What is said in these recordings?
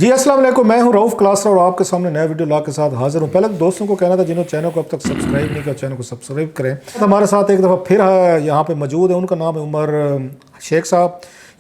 جی السلام علیکم، میں ہوں رؤف کلاسرا اور آپ کے سامنے نیا ویڈیو لا کے ساتھ حاضر ہوں۔ پہلے دوستوں کو کہنا تھا جنہوں چینل کو اب تک سبسکرائب نہیں کیا چینل کو سبسکرائب کریں۔ ہمارے ساتھ ایک دفعہ پھر یہاں پہ موجود ہے، ان کا نام ہے عمر شیخ صاحب،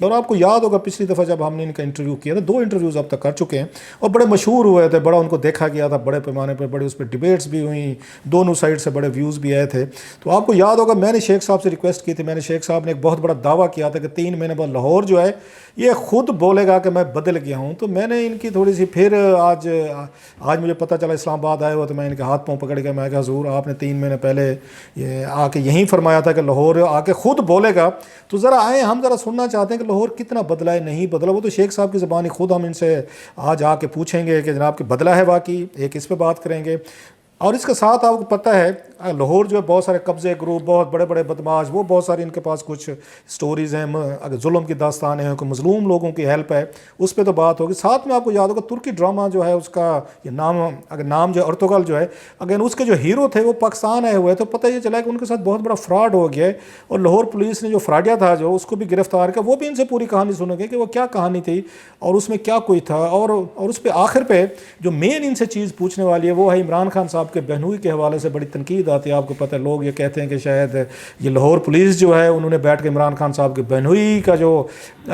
اور آپ کو یاد ہوگا پچھلی دفعہ جب ہم نے ان کا انٹرویو کیا تھا، 2 انٹرویوز اب تک کر چکے ہیں اور بڑے مشہور ہوئے تھے، بڑا ان کو دیکھا گیا تھا بڑے پیمانے پہ، بڑے اس پہ ڈیبیٹس بھی ہوئیں، دونوں سائڈ سے بڑے ویوز بھی آئے تھے۔ تو آپ کو یاد ہوگا میں نے شیخ صاحب سے ریکویسٹ کی تھی، میں نے شیخ صاحب نے ایک بہت بڑا دعویٰ کیا تھا کہ 3 مہینے بعد لاہور جو ہے یہ خود بولے گا کہ میں بدل گیا ہوں۔ تو میں نے ان کی تھوڑی سی پھر آج مجھے پتہ چلا اسلام آباد آئے ہوا، تو میں ان کے ہاتھ پاؤں پکڑ کے میں کہا حضور آپ نے 3 مہینے پہلے یہ آ کے یہیں فرمایا تھا کہ لاہور آ کے خود بولے گا، تو ذرا آئیں ہم ذرا سننا چاہتے ہیں کہ لاہور کتنا بدلا ہے، نہیں بدلا۔ وہ تو شیخ صاحب کی زبانی خود ہم ان سے آج آ کے پوچھیں گے کہ جناب کہ بدلا ہے واقعی، ایک اس پہ بات کریں گے، اور اس کے ساتھ آپ کو پتہ ہے لاہور جو ہے بہت سارے قبضے گروپ، بہت بڑے بڑے بدماش، وہ بہت ساری ان کے پاس کچھ سٹوریز ہیں، اگر ظلم کی داستانیں ہیں، کوئی مظلوم لوگوں کی ہیلپ ہے، اس پہ تو بات ہوگی۔ ساتھ میں آپ کو یاد ہوگا ترکی ڈرامہ جو ہے اس کا یہ نام جو ارطغرل جو ہے، اگر اس کے جو ہیرو تھے وہ پاکستان آئے ہوئے، تو پتہ یہ چلا کہ ان کے ساتھ بہت بڑا فراڈ ہو گیا ہے، اور لاہور پولیس نے جو فراڈیا تھا جو اس کو بھی گرفتار کیا۔ وہ بھی ان سے پوری کہانی سنو گے کہ وہ کیا کہانی تھی اور اس میں کیا کوئی تھا، اور اس پہ آخر پہ جو مین ان سے چیز پوچھنے والی ہے وہ ہے عمران خان صاحب کے بہنوئی کے حوالے سے بڑی تنقید آتی ہے۔ آپ کو پتہ ہے لوگ یہ کہتے ہیں کہ شاید یہ لاہور پولیس جو ہے انہوں نے بیٹھ کے عمران خان صاحب کے بہنوئی کا جو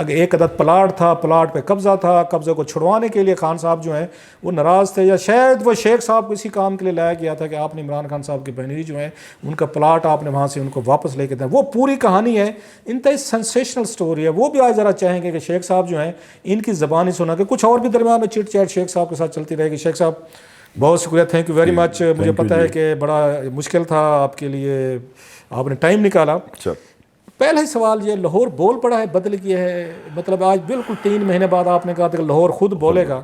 ایک عدد پلاٹ تھا، پلاٹ پہ قبضہ تھا، قبضے کو چھڑوانے کے لیے خان صاحب جو ہیں وہ ناراض تھے، یا شاید وہ شیخ صاحب کو اسی کام کے لیے لایا گیا تھا کہ آپ نے عمران خان صاحب کے بہنوئی جو ہیں ان کا پلاٹ آپ نے وہاں سے ان کو واپس لے کے دیا۔ وہ پوری کہانی ہے، انتہائی سینسیشنل سٹوری ہے، وہ بھی آج ذرا چاہیں گے کہ شیخ صاحب جو ہیں ان کی زبانی سنا کے کچھ اور بھی درمیان میں چٹ چیٹ شیخ صاحب کے ساتھ چلتی رہے گی۔ شیخ صاحب بہت شکریہ، تھینک یو ویری مچ۔ مجھے پتہ ہے کہ بڑا مشکل تھا آپ کے لیے، آپ نے ٹائم نکالا۔ پہلا ہی سوال یہ، لاہور بول پڑا ہے، بدل گیا ہے؟ مطلب آج بالکل 3 مہینے بعد آپ نے کہا تھا کہ لاہور خود بولے گا،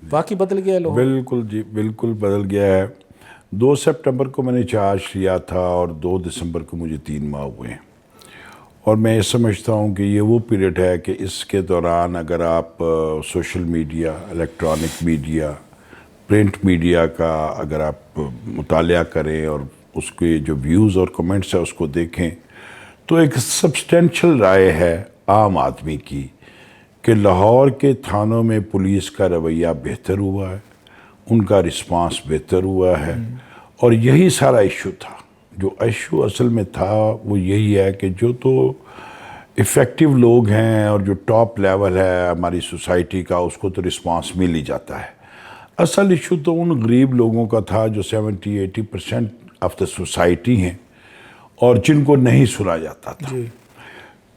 باقی بدل گیا ہے لاہور؟ بالکل جی، بالکل بدل گیا ہے۔ 2 سپٹمبر کو میں نے چارج لیا تھا اور 2 دسمبر کو مجھے 3 ماہ ہوئے ہیں، اور میں سمجھتا ہوں کہ یہ وہ پیریڈ ہے کہ اس کے دوران اگر آپ social media, electronic media, print media کا اگر آپ مطالعہ کریں اور اس کے جو ویوز اور کمنٹس ہیں اس کو دیکھیں، تو ایک سبسٹینشل رائے ہے عام آدمی کی کہ لاہور کے تھانوں میں پولیس کا رویہ بہتر ہوا ہے، ان کا رسپانس بہتر ہوا ہے، اور یہی سارا ایشو تھا۔ جو ایشو اصل میں تھا وہ یہی ہے کہ جو تو افیکٹو لوگ ہیں اور جو ٹاپ لیول ہے ہماری سوسائٹی کا، اس کو تو رسپانس مل ہی جاتا ہے۔ اصل ایشو تو ان غریب لوگوں کا تھا جو 70-80% آف دا سوسائٹی ہیں اور جن کو نہیں سنا جاتا تھا۔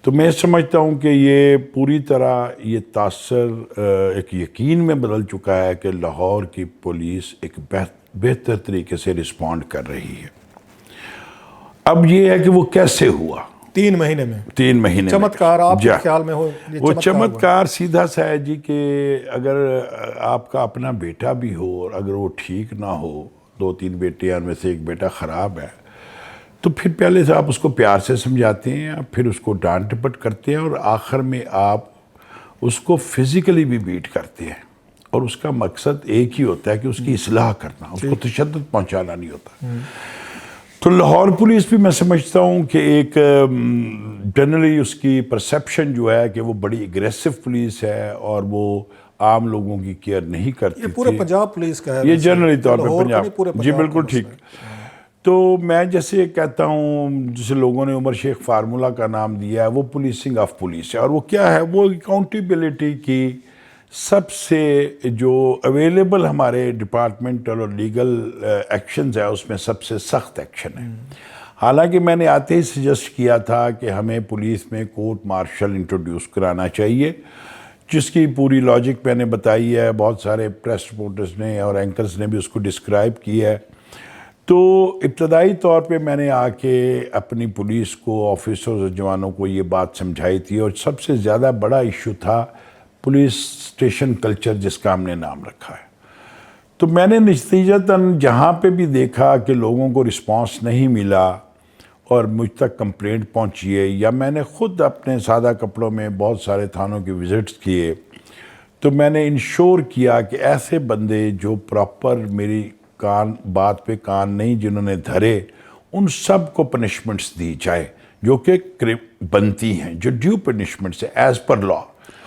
تو میں سمجھتا ہوں کہ یہ پوری طرح یہ تاثر ایک یقین میں بدل چکا ہے کہ لاہور کی پولیس ایک بہتر طریقے سے رسپونڈ کر رہی ہے۔ اب یہ ہے کہ وہ کیسے ہوا 3 مہینے میں؟ 3 مہینے چمتکار آپ کے خیال میں ہو؟ وہ چمتکار سیدھا سا ہے جی کہ اگر آپ کا اپنا بیٹا بھی ہو اور اگر وہ ٹھیک نہ ہو، 2-3 بیٹے ہیں ان میں سے ایک بیٹا خراب ہے، تو پھر پہلے سے آپ اس کو پیار سے سمجھاتے ہیں، پھر اس کو ڈانٹ ڈپٹ کرتے ہیں، اور آخر میں آپ اس کو فزیکلی بھی بیٹ کرتے ہیں، اور اس کا مقصد ایک ہی ہوتا ہے کہ اس کی اصلاح کرنا، اس کو تشدد پہنچانا نہیں ہوتا۔ تو لاہور پولیس بھی میں سمجھتا ہوں کہ ایک جنرلی اس کی پرسیپشن جو ہے کہ وہ بڑی اگریسو پولیس ہے اور وہ عام لوگوں کی کیئر نہیں کرتی تھی۔ یہ پورے پنجاب پولیس کا ہے، یہ جنرلی طور پہ پنجاب، جی بالکل ٹھیک۔ تو میں جیسے کہتا ہوں، جسے لوگوں نے عمر شیخ فارمولا کا نام دیا ہے، وہ پولیسنگ آف پولیس ہے، اور وہ کیا ہے؟ وہ اکاؤنٹیبلٹی کی سب سے جو اویلیبل ہمارے ڈپارٹمنٹل اور لیگل ایکشنز ہے اس میں سب سے سخت ایکشن ہے۔ حالانکہ میں نے آتے ہی سجیسٹ کیا تھا کہ ہمیں پولیس میں کورٹ مارشل انٹروڈیوس کرانا چاہیے، جس کی پوری لاجک میں نے بتائی ہے، بہت سارے پریس رپورٹرز نے اور اینکرز نے بھی اس کو ڈسکرائب کیا ہے۔ تو ابتدائی طور پہ میں نے آ کے اپنی پولیس کو، آفیسرز اور جوانوں کو یہ بات سمجھائی تھی، اور سب سے زیادہ بڑا ایشو تھا پولیس اسٹیشن کلچر، جس کا ہم نے نام رکھا ہے۔ تو میں نے نتیجتاً جہاں پہ بھی دیکھا کہ لوگوں کو رسپانس نہیں ملا اور مجھ تک کمپلینٹ پہنچی ہے، یا میں نے خود اپنے سادہ کپڑوں میں بہت سارے تھانوں کے وزٹس کیے، تو میں نے انشور کیا کہ ایسے بندے جو پراپر میری بات پہ کان نہیں جنہوں نے دھرے، ان سب کو پنشمنٹس دی جائے جو کہ بنتی ہیں، جو ڈیو پنشمنٹس ہیں ایز پر لا۔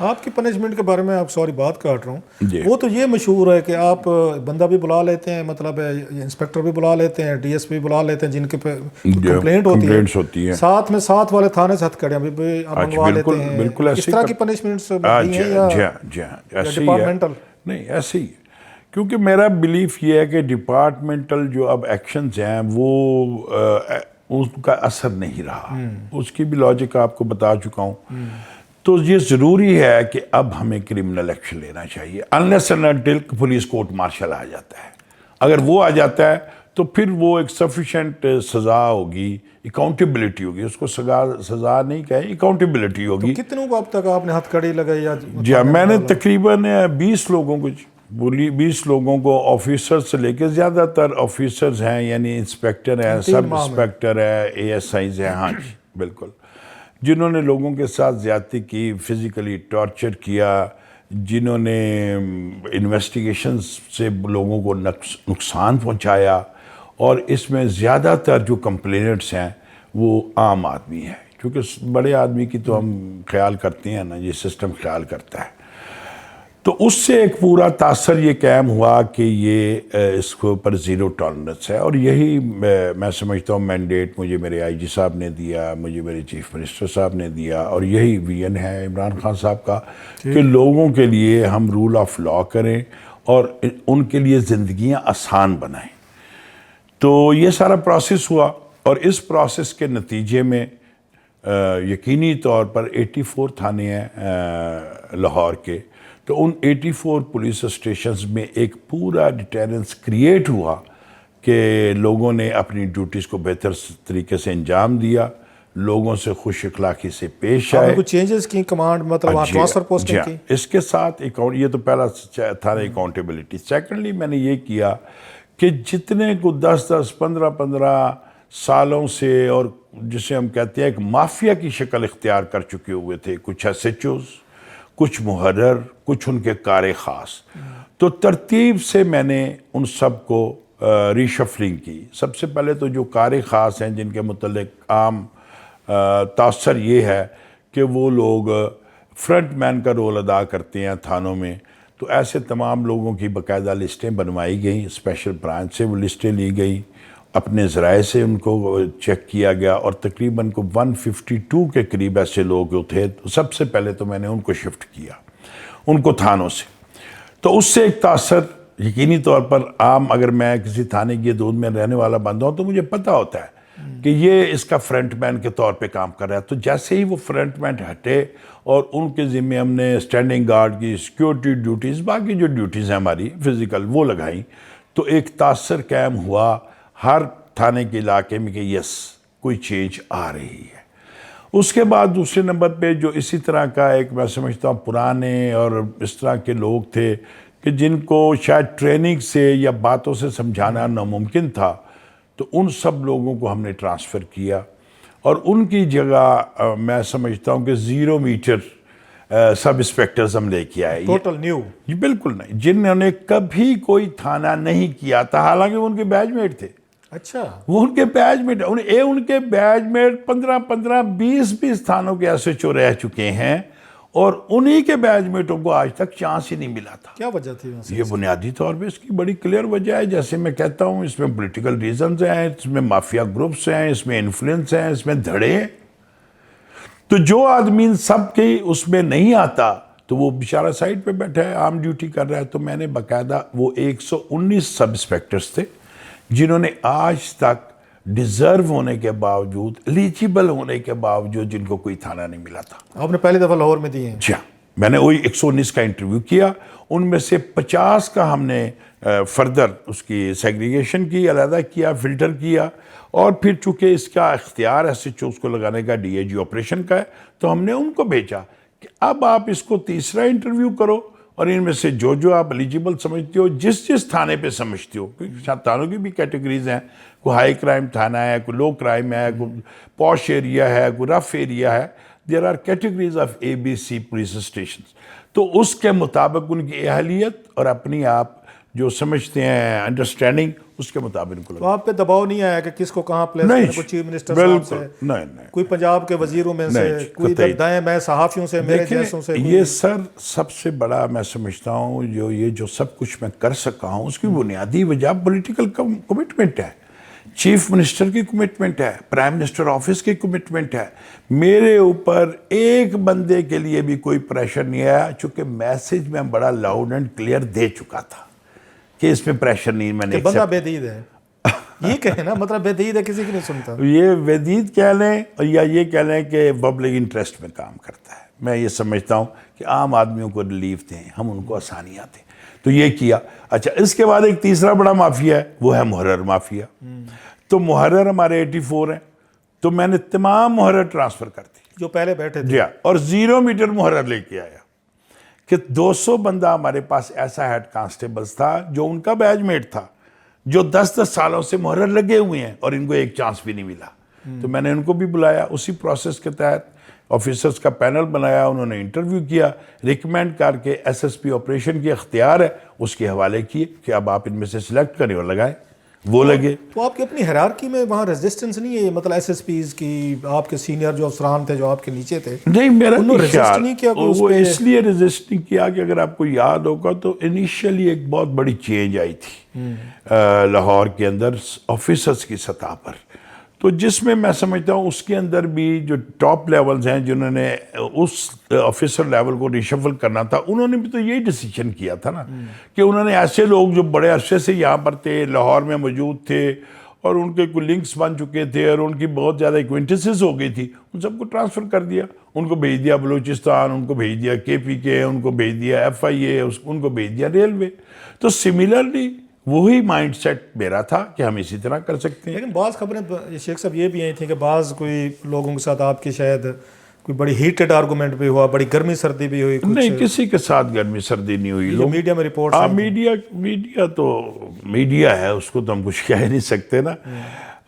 آپ کی پنشمنٹ کے بارے میں آپ سوری بات کاٹ رہا ہوں، جی وہ تو یہ مشہور ہے کہ آپ بندہ بھی بلا لیتے ہیں، مطلب انسپیکٹر بھی بلا لیتے ہیں، ڈی ایس پی بلا لیتے ہیں جن کے کمپلینٹ کمپلینٹس ہوتی ہیں، ساتھ میں ساتھ والے تھانے سے ہتھ کڑیاں بھی آپ منگوا لیتے ہیں، بالکل اس طرح کی پنشمنٹس دی ہیں یا ڈپارٹمنٹل؟ نہیں ایسے ہی، کیونکہ میرا بلیف یہ ہے کہ ڈپارٹمنٹل جو اب ایکشنز ہیں وہ اس کا اثر نہیں رہا، اس کی بھی لاجک آپ کو بتا چکا ہوں، تو یہ ضروری ہے کہ اب ہمیں کرمنل ایکشن لینا چاہیے unless and until police court martial آ جاتا ہے. اگر وہ آ جاتا ہے تو پھر وہ ایک سفیشینٹ سزا ہوگی، اکاؤنٹیبلٹی ہوگی، اس کو سزا نہیں کہیں، اکاؤنٹیبلٹی ہوگی. کتنوں کو اب تک آپ نے ہتھ کڑی لگائی؟ جی میں نے تقریباً 20 لوگوں کو 20 لوگوں کو آفیسر سے لے کے، زیادہ تر آفیسرز ہیں، یعنی انسپیکٹر ہیں، سب انسپیکٹر ہے، اے ایس آئیز ہیں، ہاں جی بالکل، جنہوں نے لوگوں کے ساتھ زیادتی کی، فزیکلی ٹارچر کیا، جنہوں نے انویسٹیگیشنز سے لوگوں کو نقصان پہنچایا، اور اس میں زیادہ تر جو کمپلینٹس ہیں وہ عام آدمی ہیں، کیونکہ بڑے آدمی کی تو ہم خیال کرتے ہیں نا، یہ سسٹم خیال کرتا ہے. تو اس سے ایک پورا تاثر یہ قائم ہوا کہ یہ اس کے اوپر زیرو ٹالرنس ہے، اور یہی میں سمجھتا ہوں مینڈیٹ مجھے میرے آئی جی صاحب نے دیا، مجھے میرے چیف منسٹر صاحب نے دیا، اور یہی ویژن ہے عمران خان صاحب کا کہ لوگوں کے لیے ہم رول آف لا کریں اور ان کے لیے زندگیاں آسان بنائیں. تو یہ سارا پروسیس ہوا، اور اس پروسیس کے نتیجے میں یقینی طور پر 84 تھانے ہیں لاہور کے، تو ان 84 پولیس اسٹیشنز میں ایک پورا ڈیٹرنس کریٹ ہوا کہ لوگوں نے اپنی ڈیوٹیز کو بہتر طریقے سے انجام دیا، لوگوں سے خوش اخلاقی سے پیش آئے. کچھ چینجز کی کمانڈ مطلب ٹرانسفر پوسٹنگ کی؟ اس کے ساتھ یہ تو پہلا تھا اکاؤنٹیبلٹی. سیکنڈلی میں نے یہ کیا کہ جتنے کو 10 15 سالوں سے، اور جسے ہم کہتے ہیں ایک مافیا کی شکل اختیار کر چکے ہوئے تھے، کچھ ایس ایچ اوز، کچھ محرر، کچھ ان کے کار خاص، تو ترتیب سے میں نے ان سب کو ری شفلنگ کی. سب سے پہلے تو جو کار خاص ہیں، جن کے متعلق عام تاثر یہ ہے کہ وہ لوگ فرنٹ مین کا رول ادا کرتے ہیں تھانوں میں، تو ایسے تمام لوگوں کی باقاعدہ لسٹیں بنوائی گئیں، اسپیشل برانچ سے وہ لسٹیں لی گئیں، اپنے ذرائع سے ان کو چیک کیا گیا، اور تقریباً 152 کے قریب ایسے لوگ تھے. سب سے پہلے تو میں نے ان کو شفٹ کیا، ان کو تھانوں سے. تو اس سے ایک تاثر یقینی طور پر عام، اگر میں کسی تھانے کی حدود میں رہنے والا بندہ ہوں تو مجھے پتہ ہوتا ہے کہ یہ اس کا فرنٹ مین کے طور پہ کام کر رہا ہے. تو جیسے ہی وہ فرنٹ مین ہٹے اور ان کے ذمے ہم نے اسٹینڈنگ گارڈ کی، سیکیورٹی ڈیوٹیز، باقی جو ڈیوٹیز ہیں ہماری فزیکل، وہ لگائیں، تو ایک تاثر قائم ہوا ہر تھانے کے علاقے میں کہ یس کوئی چینج آ رہی ہے. اس کے بعد دوسرے نمبر پہ جو اسی طرح کا ایک میں سمجھتا ہوں پرانے اور اس طرح کے لوگ تھے کہ جن کو شاید ٹریننگ سے یا باتوں سے سمجھانا ناممکن تھا، تو ان سب لوگوں کو ہم نے ٹرانسفر کیا، اور ان کی جگہ میں سمجھتا ہوں کہ 0 میٹر سب انسپیکٹرز ہم لے کے آئے. Total new? جی بالکل نہیں، جنہوں نے کبھی کوئی تھانہ نہیں کیا تھا، حالانکہ وہ ان کے بیچ میٹ تھے. اچھا، وہ ان کے بیچ میٹ، ان کے بیچ میٹ 15 20 تھانوں کے ایسے چو رہ چکے ہیں، اور انہی کے بیچ میٹوں کو آج تک چانس ہی نہیں ملا تھا. کیا وجہ تھی ویسے؟ یہ بنیادی طور پہ اس کی بڑی کلیئر وجہ ہے، جیسے میں کہتا ہوں، اس میں پولیٹیکل ریزنز ہیں، اس میں مافیا گروپس ہیں، اس میں انفلوئنس ہیں، اس میں دھڑے ہیں. تو جو آدمی سب کے اس میں نہیں آتا تو وہ بیچارہ سائٹ پہ بیٹھا ہے، عام ڈیوٹی کر رہا ہے. تو میں نے باقاعدہ وہ 119 سب انسپیکٹرز تھے جنہوں نے آج تک ڈیزرو ہونے کے باوجود، ایلیجیبل ہونے کے باوجود، جن کو کوئی تھانہ نہیں ملا تھا. آپ نے پہلی دفعہ لاہور میں دی ہیں؟ جی، میں نے وہی 119 کا انٹرویو کیا، ان میں سے 50 کا ہم نے فردر اس کی سیگریگیشن کی، علیحدہ کیا، فلٹر کیا، اور پھر چونکہ اس کا اختیار ایس ایچ اوز کو لگانے کا ڈی اے جی آپریشن کا ہے، تو ہم نے ان کو بھیجا کہ اب آپ اس کو تیسرا انٹرویو کرو، اور ان میں سے جو آپ ایلیجیبل سمجھتے ہو، جس تھانے پہ سمجھتے ہو، کیونکہ تھانوں کی بھی کیٹیگریز ہیں، کوئی ہائی کرائم تھانہ ہے، کوئی لو کرائم ہے، کوئی پوش ایریا ہے، کوئی رف ایریا ہے. There are categories of ABC police stations. تو اس کے مطابق ان کی اہلیت اور اپنی آپ جو سمجھتے ہیں انڈرسٹینڈنگ اس کے مطابق تو آپ پہ دباؤ نہیں آیا کہ کس کو کہاں پلیس کریں، کوئی چیف منسٹر صاحب سے، نہیں کوئی پنجاب کے وزیروں میں سے، کوئی دائیں بائیں صحافیوں سے، میرے جیسوں سے؟ یہ سر سب سے بڑا میں سمجھتا ہوں جو سب کچھ میں کر سکا ہوں اس کی بنیادی وجہ پولیٹیکل کمٹمنٹ ہے، چیف منسٹر کی کمٹمنٹ ہے، پرائم منسٹر آفس کی کمٹمنٹ ہے. میرے اوپر ایک بندے کے لیے بھی کوئی پریشر نہیں آیا، چونکہ میسج میں بڑا لاؤڈ اینڈ کلیئر دے چکا تھا کہ اس میں پریشر نہیں. میں نے بندہ بے دید ہے یہ کہیں نا، مطلب بے دید ہے، کسی کی نہیں سنتا. یہ ویدید کہہ لیں یا یہ کہہ لیں کہ پبلک انٹرسٹ میں کام کرتا ہے. میں یہ سمجھتا ہوں کہ عام آدمیوں کو ریلیف دیں، ہم ان کو آسانیاں دیں، تو یہ کیا. اچھا، اس کے بعد ایک تیسرا بڑا مافیا ہے، وہ ہے محرر مافیا. تو محرر ہمارے 84 ہیں، تو میں نے تمام محرر ٹرانسفر کر دی جو پہلے بیٹھے تھے. جی، اور 0 میٹر محرر لے کے آیا کہ 200 بندہ ہمارے پاس ایسا ہیڈ کانسٹیبلز تھا جو ان کا بیچ میٹ تھا، جو 10 سالوں سے محرر لگے ہوئے ہیں اور ان کو ایک چانس بھی نہیں ملا. تو میں نے ان کو بھی بلایا، اسی پروسیس کے تحت آفیسرز کا پینل بنایا، انہوں نے انٹرویو کیا، ریکمینڈ کر کے ایس ایس پی آپریشن کی اختیار ہے اس کے حوالے کیے کہ اب آپ ان میں سے سلیکٹ کریں اور لگائیں. وہ لگے. تو آپ کی اپنی ہیرارکی میں وہاں ریزسٹنس نہیں ہے؟ مطلب ایس ایس پیز کی، آپ کے سینئر جو افسران تھے جو آپ کے نیچے تھے، نہیں، میرا ریزسٹ نہیں کیا؟ وہ اس لیے ریزسٹ نہیں کیا کہ اگر آپ کو یاد ہوگا تو انیشیلی ایک بہت بڑی چینج آئی تھی لاہور کے اندر آفیسرز کی سطح پر، تو جس میں سمجھتا ہوں اس کے اندر بھی جو ٹاپ لیولز ہیں جنہوں نے اس آفیسر لیول کو ریشفل کرنا تھا، انہوں نے بھی تو یہی ڈیسیجن کیا تھا نا کہ انہوں نے ایسے لوگ جو بڑے عرصے سے یہاں پر تھے، لاہور میں موجود تھے اور ان کے کوئی لنکس بن چکے تھے اور ان کی بہت زیادہ ایکوینٹنسز ہو گئی تھی، ان سب کو ٹرانسفر کر دیا. ان کو بھیج دیا بلوچستان، ان کو بھیج دیا KPK، ان کو بھیج دیا FIA، ان کو بھیج دیا ریلوے. تو سملرلی وہی مائنڈ سیٹ میرا تھا کہ ہم اسی طرح کر سکتے ہیں. لیکن بعض خبریں شیخ صاحب یہ بھی آئی تھیں کہ بعض کوئی لوگوں کے ساتھ آپ کی شاید کوئی بڑی ہیٹڈ آرگومنٹ بھی ہوا، بڑی گرمی سردی بھی ہوئی. نہیں، کسی کے ساتھ گرمی سردی نہیں ہوئی. جو میڈیا میں رپورٹ، میڈیا تو میڈیا ہے، اس کو تو ہم کچھ کہہ نہیں سکتے نا.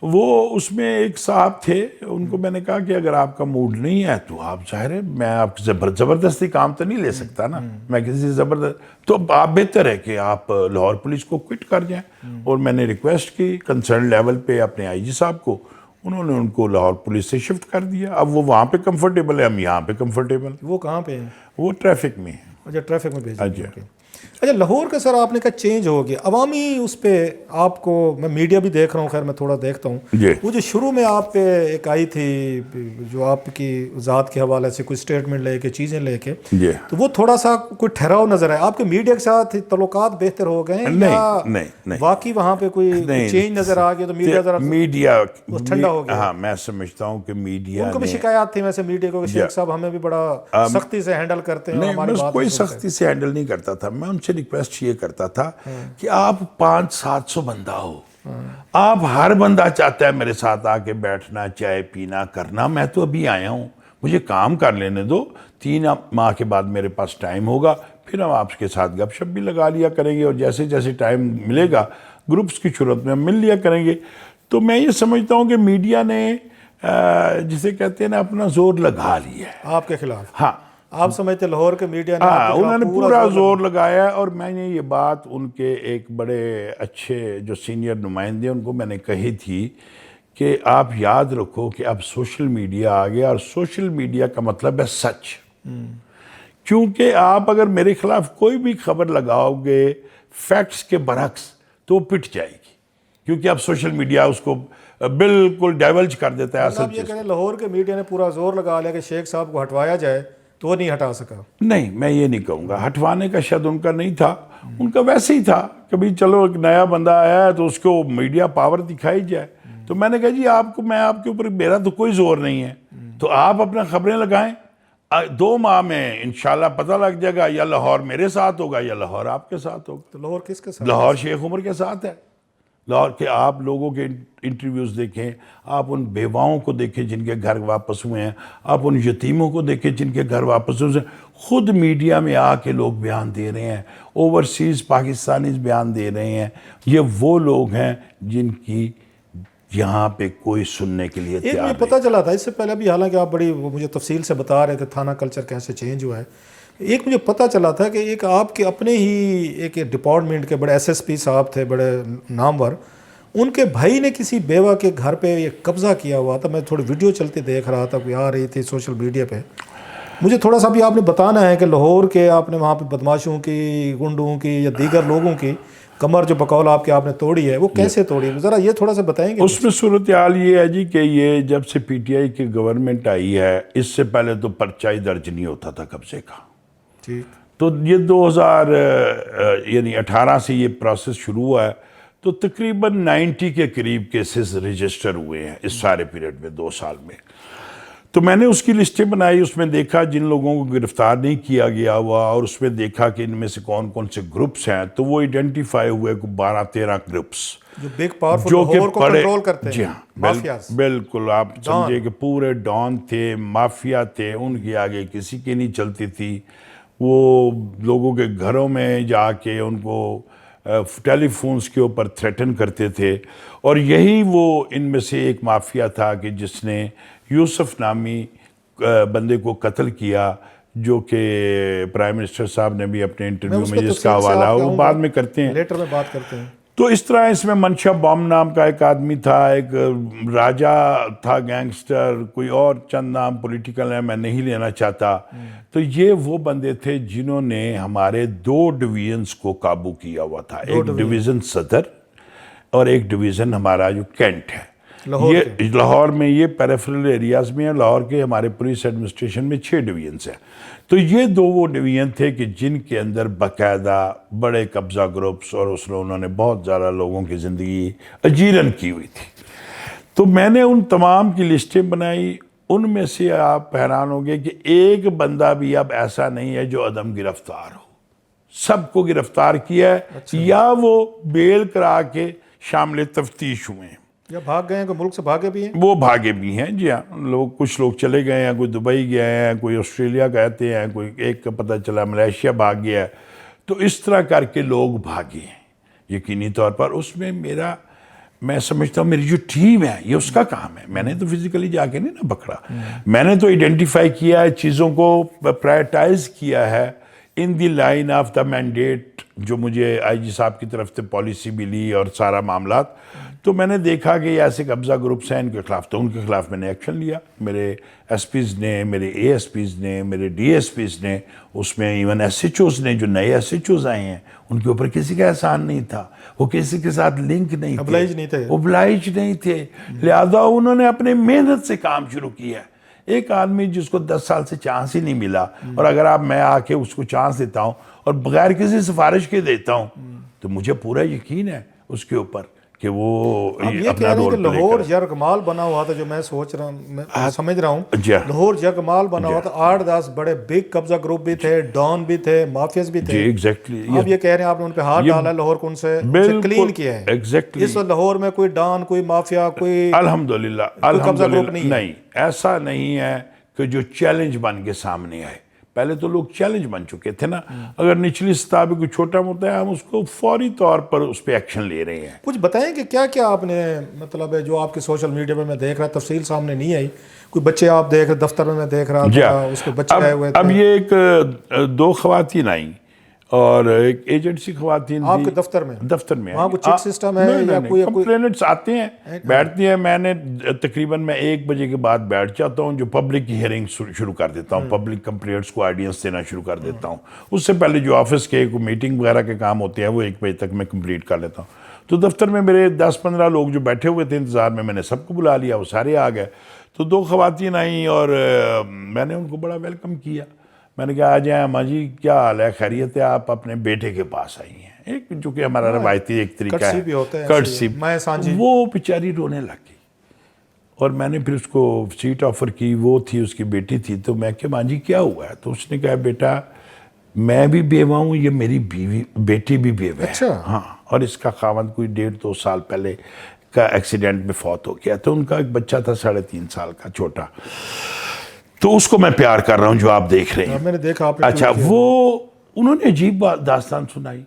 وہ اس میں ایک صاحب تھے، ان کو میں نے کہا کہ اگر آپ کا موڈ نہیں ہے تو آپ ظاہر ہے میں آپ زبردستی کام تو نہیں لے سکتا نا، میں کسی سے زبردست، تو آپ بہتر ہے کہ آپ لاہور پولیس کو کوئٹ کر جائیں. اور میں نے ریکویسٹ کی کنسرن لیول پہ اپنے IG صاحب کو، انہوں نے ان کو لاہور پولیس سے شفٹ کر دیا. اب وہ وہاں پہ کمفرٹیبل ہے، ہم یہاں پہ کمفرٹیبل. وہ کہاں پہ ہیں؟ وہ ٹریفک میں ہیں. اچھا، ٹریفک میں بھیج. اچھا، لاہور کا سر آپ نے کہا چینج ہو گیا عوامی اس پہ، آپ کو میں میڈیا بھی دیکھ رہا ہوں، خیر میں تھوڑا دیکھتا ہوں، وہ جو شروع میں آپ پہ ایک آئی تھی جو آپ کی ذات کے حوالے سے کوئی اسٹیٹمنٹ لے کے چیزیں لے کے، تو وہ تھوڑا سا کوئی ٹھہراؤ نظر آئے. آپ کے میڈیا کے ساتھ تعلقات بہتر ہو گئے ہیں یا واقعی وہاں پہ کوئی چینج نظر آ گیا؟ تو میڈیا ٹھنڈا ہو گیا. ہاں، میں سمجھتا ہوں کہ میڈیا ان کو بھی شکایات تھی ویسے میڈیا کو کہ شیخ صاحب ہمیں بھی بڑا سختی سے ہینڈل کرتے ہیں. نہیں، کوئی سختی سے ہینڈل نہیں کرتا تھا. میں ان سے ریکویسٹ یہ کرتا تھا کہ آپ 500-700 بندہ ہو، آپ ہر بندہ چاہتا ہے میرے ساتھ آ کے بیٹھنا، چائے پینا، کرنا. میں تو ابھی آیا ہوں، مجھے کام کر لینے دو. 3 ماہ کے بعد میرے پاس ٹائم ہوگا، پھر ہم آپ کے ساتھ گپ شپ بھی لگا لیا کریں گے، اور جیسے جیسے ٹائم ملے گا گروپس کی صورت میں ہم مل لیا کریں گے. تو میں یہ سمجھتا ہوں کہ میڈیا نے جسے کہتے ہیں نا اپنا زور لگا لیا ہے آپ کے خلاف. ہاں، آپ سمجھتے لاہور کے میڈیا نے؟ انہوں نے پورا زور لگایا. اور میں نے یہ بات ان کے ایک بڑے اچھے جو سینئر نمائندے ان کو میں نے کہی تھی کہ آپ یاد رکھو کہ اب سوشل میڈیا آ گیا، اور سوشل میڈیا کا مطلب ہے سچ. کیونکہ آپ اگر میرے خلاف کوئی بھی خبر لگاؤ گے فیکٹس کے برعکس تو وہ پٹ جائے گی، کیونکہ اب سوشل میڈیا اس کو بالکل ڈائیولج کر دیتا ہے. اصل چیز لاہور کے میڈیا نے پورا زور لگا لیا کہ شیخ صاحب کو ہٹوایا جائے، تو وہ نہیں ہٹا سکا. نہیں، میں یہ نہیں کہوں گا ہٹوانے کا شاید ان کا نہیں تھا، ان کا ویسے ہی تھا کہ بھئی چلو ایک نیا بندہ آیا ہے تو اس کو میڈیا پاور دکھائی جائے. تو میں نے کہا جی میں آپ کے اوپر میرا تو کوئی زور نہیں ہے، تو آپ اپنا خبریں لگائیں. 2 ماہ میں انشاءاللہ پتہ لگ جائے گا، یا لاہور میرے ساتھ ہوگا یا لاہور آپ کے ساتھ ہوگا. تو لاہور کس کے ساتھ؟ لاہور شیخ عمر کے ساتھ ہے. لاہور کے آپ لوگوں کے انٹرویوز دیکھیں، آپ ان بیواؤں کو دیکھیں جن کے گھر واپس ہوئے ہیں، آپ ان یتیموں کو دیکھیں جن کے گھر واپس ہوئے ہیں. خود میڈیا میں آ کے لوگ بیان دے رہے ہیں، اوورسیز پاکستانیز بیان دے رہے ہیں. یہ وہ لوگ ہیں جن کی یہاں پہ کوئی سننے کے لیے ایک تیار مجھے نہیں. پتہ چلا تھا اس سے پہلے بھی، حالانکہ آپ بڑی مجھے تفصیل سے بتا رہے تھے تھانہ کلچر کیسے چینج ہوا ہے. ایک مجھے پتہ چلا تھا کہ ایک آپ کے اپنے ہی ایک ڈپارٹمنٹ کے بڑے ایس ایس پی صاحب تھے، بڑے نامور، ان کے بھائی نے کسی بیوہ کے گھر پہ یہ قبضہ کیا ہوا تھا. میں تھوڑی ویڈیو چلتی دیکھ رہا تھا، کوئی آ رہی تھی سوشل میڈیا پہ. مجھے تھوڑا سا بھی آپ نے بتانا ہے کہ لاہور کے آپ نے وہاں پہ بدماشوں کی، گنڈوں کی یا دیگر لوگوں کی کمر جو بقول آپ کے آپ نے توڑی ہے، وہ کیسے توڑی، ذرا یہ تھوڑا سا بتائیں گے. اس میں صورتحال یہ ہے جی کہ یہ جب سے پی ٹی آئی کی گورنمنٹ آئی ہے، اس سے پہلے تو پرچہ ہی درج نہیں ہوتا تھا قبضے کا. ٹھیک. تو یہ 2018 سے یہ پروسیس شروع ہوا ہے. تو تقریباً 90 کے قریب کیسز رجسٹر ہوئے ہیں اس سارے پیریڈ میں، 2 سال میں. تو میں نے اس کی لسٹیں بنائی، اس میں دیکھا جن لوگوں کو گرفتار نہیں کیا گیا ہوا، اور اس میں دیکھا کہ ان میں سے کون کون سے گروپس ہیں. تو وہ آئیڈینٹیفائی ہوئے 12-13 گروپس جو بگ پاورفل جو کہ لاہور کو کنٹرول کرتے ہیں. جی ہاں، مافیاز. بالکل آپ سمجھے کہ پورے ڈان تھے، مافیا تھے، ان کے آگے کسی کی نہیں چلتی تھی. وہ لوگوں کے گھروں میں جا کے ان کو ٹیلی فونز کے اوپر تھریٹن کرتے تھے. اور یہی وہ ان میں سے ایک مافیا تھا کہ جس نے یوسف نامی بندے کو قتل کیا، جو کہ پرائم منسٹر صاحب نے بھی اپنے انٹرویو میں جس کا حوالہ وہ بعد میں کرتے ہیں، لیٹر میں بات کرتے ہیں. تو اس طرح اس میں منشا بام نام کا ایک آدمی تھا، ایک راجہ تھا گینگسٹر، کوئی اور چند نام پولیٹیکل ہے میں نہیں لینا چاہتا. تو یہ وہ بندے تھے جنہوں نے ہمارے 2 ڈویژنز کو قابو کیا ہوا تھا. ایک ڈویژن صدر اور ایک ڈویژن ہمارا جو کینٹ ہے. یہ لاہور میں یہ پیریفرل ایریاز میں ہے. لاہور کے ہمارے پولیس ایڈمنسٹریشن میں 6 ڈویژنز ہیں. تو یہ 2 وہ ڈویژن تھے کہ جن کے اندر باقاعدہ بڑے قبضہ گروپس، اور اس میں انہوں نے بہت زیادہ لوگوں کی زندگی اجیرن کی ہوئی تھی. تو میں نے ان تمام کی لسٹیں بنائی. ان میں سے آپ حیران ہوں گے کہ ایک بندہ بھی اب ایسا نہیں ہے جو عدم گرفتار ہو. سب کو گرفتار کیا ہے، یا وہ بیل کرا کے شامل تفتیش ہوئے ہیں، یا بھاگ گئے ہیں، کوئی ملک سے بھاگے بھی ہیں. وہ بھاگے بھی ہیں. جی ہاں، کچھ لوگ چلے گئے ہیں، کوئی دبئی گئے ہیں، کوئی آسٹریلیا گئے ہیں، کوئی ایک کا پتہ چلا ملیشیا بھاگ گیا ہے. تو اس طرح کر کے لوگ بھاگے ہیں. یقینی طور پر اس میں میں سمجھتا ہوں میری جو ٹیم ہے یہ اس کا کام ہے. میں نے تو فزیکلی جا کے نہیں نا پکڑا، میں نے تو آئیڈینٹیفائی کیا ہے، چیزوں کو پرائرٹائز کیا ہے ان دی لائن آف دا مینڈیٹ جو مجھے آئی جی صاحب کی طرف سے پالیسی ملی اور سارا معاملات. تو میں نے دیکھا کہ یہ ایسے قبضہ گروپس ہیں، ان کے خلاف، تو ان کے خلاف میں نے ایکشن لیا. میرے ایس پیز نے، میرے اے ایس پیز نے، میرے ڈی ایس پیز نے، اس میں ایون ایس ایچ اوز نے، جو نئے ایس ایچ اوز آئے ہیں ان کے اوپر کسی کا احسان نہیں تھا، وہ کسی کے ساتھ لنک نہیں تھے، اوبلائج نہیں تھے. لہذا انہوں نے اپنے محنت سے کام شروع کیا ہے. ایک آدمی جس کو 10 سال سے چانس ہی نہیں ملا، اور اگر میں آ کے اس کو چانس دیتا ہوں اور بغیر کسی سفارش کے دیتا ہوں، تو مجھے پورا یقین ہے اس کے اوپر کہ وہ اپنا رول پلے کرے. لاہور یرغمال بنا ہوا تھا، جو میں سوچ رہا ہوں، میں سمجھ رہا ہوں، لاہور یرغمال بنا ہوا تھا. 8-10 بڑے بگ قبضہ گروپ بھی تھے، ڈان بھی تھے، مافیاز بھی تھے. جی ایگزیکٹلی. آپ یہ کہہ رہے ہیں آپ نے ان پہ ہاتھ ڈالا ہے، لاہور کو ان سے کلین کیا ہے. ایگزیکٹلی. اس وقت لاہور میں کوئی ڈان، کوئی مافیا، کوئی الحمدللہ نہیں، ایسا نہیں ہے کہ جو چیلنج بن کے سامنے آئے. پہلے تو لوگ چیلنج بن چکے تھے نا. اگر نچلی سطح پہ کوئی چھوٹا موٹا ہے، ہم اس کو فوری طور پر اس پہ ایکشن لے رہے ہیں. کچھ بتائیں کہ کیا کیا آپ نے، مطلب ہے جو آپ کے سوشل میڈیا پہ میں دیکھ رہا، تفصیل سامنے نہیں آئی. کوئی بچے آپ دیکھ رہے، دفتر میں دیکھ رہا تھا، اس کے بچے آئے ہوئے تھے. اب یہ ایک 2 خواتین آئیں اور ایک ایجنسی خواتین آپ کے دفتر میں وہاں کوئی چیک سسٹم ہے یا کوئی کمپلینٹس آتے ہیں، بیٹھتی ہیں. میں نے تقریباً 1 بجے کے بعد بیٹھ جاتا ہوں، جو پبلک کی ہیئرنگ شروع کر دیتا ہوں، پبلک کمپلینٹس کو آڈینس دینا شروع کر دیتا ہوں. اس سے پہلے جو آفس کے کوئی میٹنگ وغیرہ کے کام ہوتے ہیں وہ 1 بجے تک میں کمپلیٹ کر لیتا ہوں. تو دفتر میں میرے 10-15 لوگ جو بیٹھے ہوئے تھے انتظار میں نے سب کو بلا لیا، وہ سارے آ گئے. تو 2 خواتین آئیں اور میں نے ان کو بڑا ویلکم کیا. میں نے کہا آ جائیں اماں جی، کیا حال ہے، خیریت ہے؟ آپ اپنے بیٹے کے پاس آئی ہیں. ایک جو کہ ہمارا روایتی ایک طریقہ ہے، کٹسی. وہ بیچاری رونے لگ گئی اور میں نے پھر اس کو سیٹ آفر کی. وہ تھی، اس کی بیٹی تھی. تو میں کہ ماں جی کیا ہوا ہے؟ تو اس نے کہا بیٹا میں بھی بیوہ ہوں، یہ میری بیٹی بھی بیوہ ہے. ہاں، اور اس کا خاوند کوئی 1.5-2 سال پہلے کا ایکسیڈنٹ میں فوت ہو گیا. تو ان کا ایک بچہ تھا 3.5 سال کا چھوٹا. تو اس کو میں پیار کر رہا ہوں جو آپ دیکھ رہے ہیں. میں نے دیکھا. اچھا، وہ انہوں نے عجیب داستان سنائی.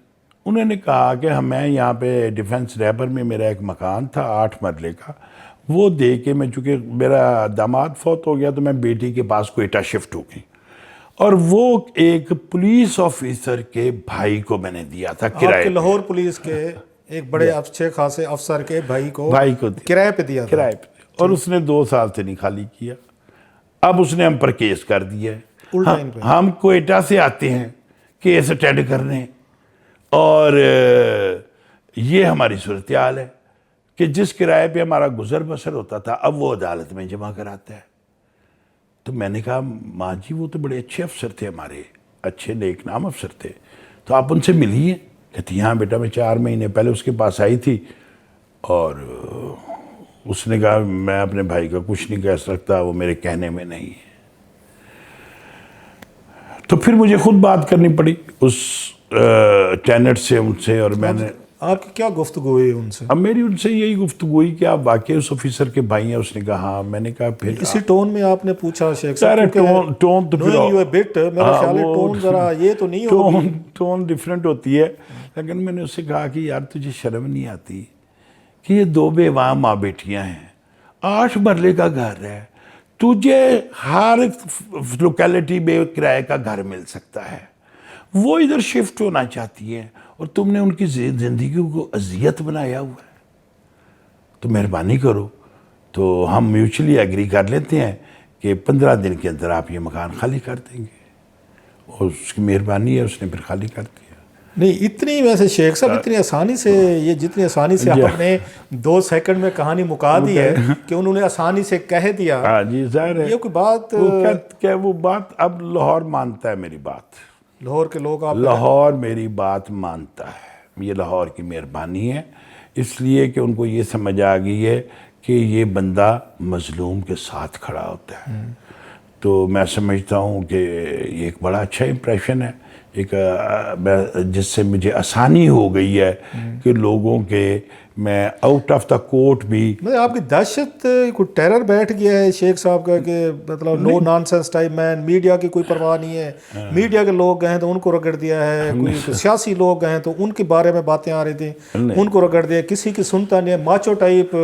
انہوں نے کہا کہ میں یہاں پہ ڈیفنس ریبر میں میرا ایک مکان تھا 8 مرلے کا، وہ دے کے میں، چونکہ میرا داماد فوت ہو گیا تو میں بیٹی کے پاس کوئٹہ شفٹ ہو گئی، اور وہ ایک پولیس آفیسر کے بھائی کو میں نے دیا تھا آپ کرائے کے پہ، لاہور پولیس کے ایک بڑے اچھے خاصے افسر کے بھائی کو دیا، کرائے پہ دیا تھا. کرائے پہ، اور اس نے 2 سال سے نہیں خالی کیا. اب اس نے ہم پر کیس کر دیا ہے. الٹا ان پہ. ہم کوئٹہ سے آتے ہیں کیس اٹینڈ کرنے، اور یہ ہماری صورتحال ہے کہ جس کرائے پہ ہمارا گزر بسر ہوتا تھا اب وہ عدالت میں جمع کراتا ہے. تو میں نے کہا ماں جی وہ تو بڑے اچھے افسر تھے، ہمارے اچھے نیک نام افسر تھے، تو آپ ان سے ملی ہیں؟ کہتی ہاں بیٹا، میں 4 مہینے پہلے اس کے پاس آئی تھی، اور اس نے کہا میں اپنے بھائی کا کچھ نہیں کہہ سکتا، وہ میرے کہنے میں نہیں ہے. تو پھر مجھے خود بات کرنی پڑی اس ٹینٹ سے، ان سے، اور میں نے، آپ کی کیا گفتگو ہوئی ان سے؟ اب میری ان سے یہی گفتگو ہوئی کہ آپ واقعی اس آفیسر کے بھائی ہیں؟ اس نے کہا ہاں. میں نے کہا پھر اسی ٹون میں آپ نے پوچھا شیخ سارے صاحب؟ ٹون تو knowing you a bit، میرا خیال ہے ٹون ذرا یہ تو نہیں ہوگی. ٹون ڈیفرنٹ ہوتی ہے، لیکن میں نے اس سے کہا کہ یار تجھے شرم نہیں آتی کہ یہ 2 بیواں ماں بیٹیاں ہیں، 8 مرلے کا گھر ہے، تجھے ہر لوکیلٹی میں کرائے کا گھر مل سکتا ہے، وہ ادھر شفٹ ہونا چاہتی ہے اور تم نے ان کی زندگی کو اذیت بنایا ہوا ہے. تو مہربانی کرو، تو ہم میوچلی ایگری کر لیتے ہیں کہ 15 دن کے اندر آپ یہ مکان خالی کر دیں گے. اور اس کی مہربانی ہے، اس نے پھر خالی کر دیا. نہیں اتنی ویسے شیخ صاحب اتنی آسانی سے، یہ جتنی آسانی سے آپ نے 2 سیکنڈ میں کہانی مکا دی ہے کہ انہوں نے آسانی سے کہہ دیا. ہاں جی ظاہر ہے، یہ کوئی بات وہ بات اب لاہور مانتا ہے میری بات، لاہور کے لوگ آپ لاہور میری بات مانتا ہے. یہ لاہور کی مہربانی ہے، اس لیے کہ ان کو یہ سمجھ آ گئی ہے کہ یہ بندہ مظلوم کے ساتھ کھڑا ہوتا ہے. تو میں سمجھتا ہوں کہ یہ ایک بڑا اچھا امپریشن ہے، ایک جس سے مجھے آسانی ہو گئی ہے کہ لوگوں کے، میں آؤٹ آف دا کورٹ بھی، آپ کی دہشت، کوئی ٹیرر بیٹھ گیا ہے شیخ صاحب کا کہ مطلب نو نان سینس ٹائپ مین، میڈیا کی کوئی پرواہ نہیں ہے، میڈیا کے لوگ گئے تو ان کو رگڑ دیا ہے، کوئی سیاسی لوگ گئے تو ان کے بارے میں باتیں آ رہی تھیں ان کو رگڑ دیا، کسی کی سنتا نہیں ہے، ماچو ٹائپ،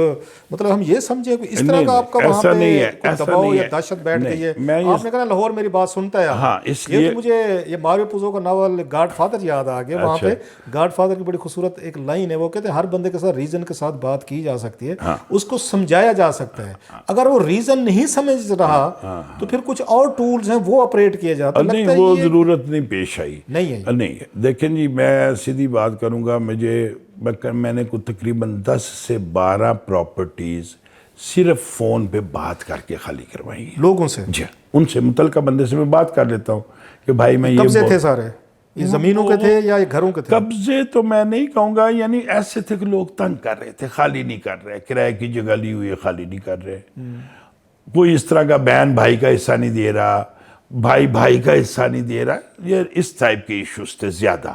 مطلب ہم یہ سمجھے کہ اس طرح کا آپ کا وہاں پہ دباؤ یا دہشت بیٹھ گئی ہے. آپ نے کہا لاہور میری بات سنتا ہے. ہاں اس لیے مجھے یہ ماریو پوزو کا ناول گاڈ فادر یاد آ گیا. وہاں پہ گاڈ فادر کی بڑی خوبصورت ایک لائن ہے، وہ کہتے ہیں ہر بندے کے ساتھ ریزن کے ساتھ بات کی جا سکتی ہے، اس کو سمجھایا جا سکتا ہے. اگر وہ ریزن نہیں سمجھ رہا تو پھر کچھ اور ٹولز ہیں وہ آپریٹ کیے جاتے ہیں. نہیں وہ ضرورت نہیں پیش آئی. نہیں دیکھیں جی، میں سیدھی بات کروں گا، میں نے تقریباً 10 سے 12 پراپرٹیز صرف فون پہ بات کر کے خالی کروائی ہیں لوگوں سے. جی، ان سے متعلقہ بندے سے میں بات کر لیتا ہوں کہ بھائی میں یہ قبضے تھے سارے، یہ زمینوں کے تھے یا یہ گھروں کے تھے؟ قبضے تو میں نہیں کہوں گا، یعنی ایسے تھے کہ لوگ تنگ کر رہے تھے، خالی نہیں کر رہے، کرائے کی جگہ لی ہوئی ہے خالی نہیں کر رہے. کوئی اس طرح کا بہن بھائی کا حصہ نہیں دے رہا، بھائی کا حصہ نہیں دے رہا، یہ اس ٹائپ کے ایشوز تھے زیادہ.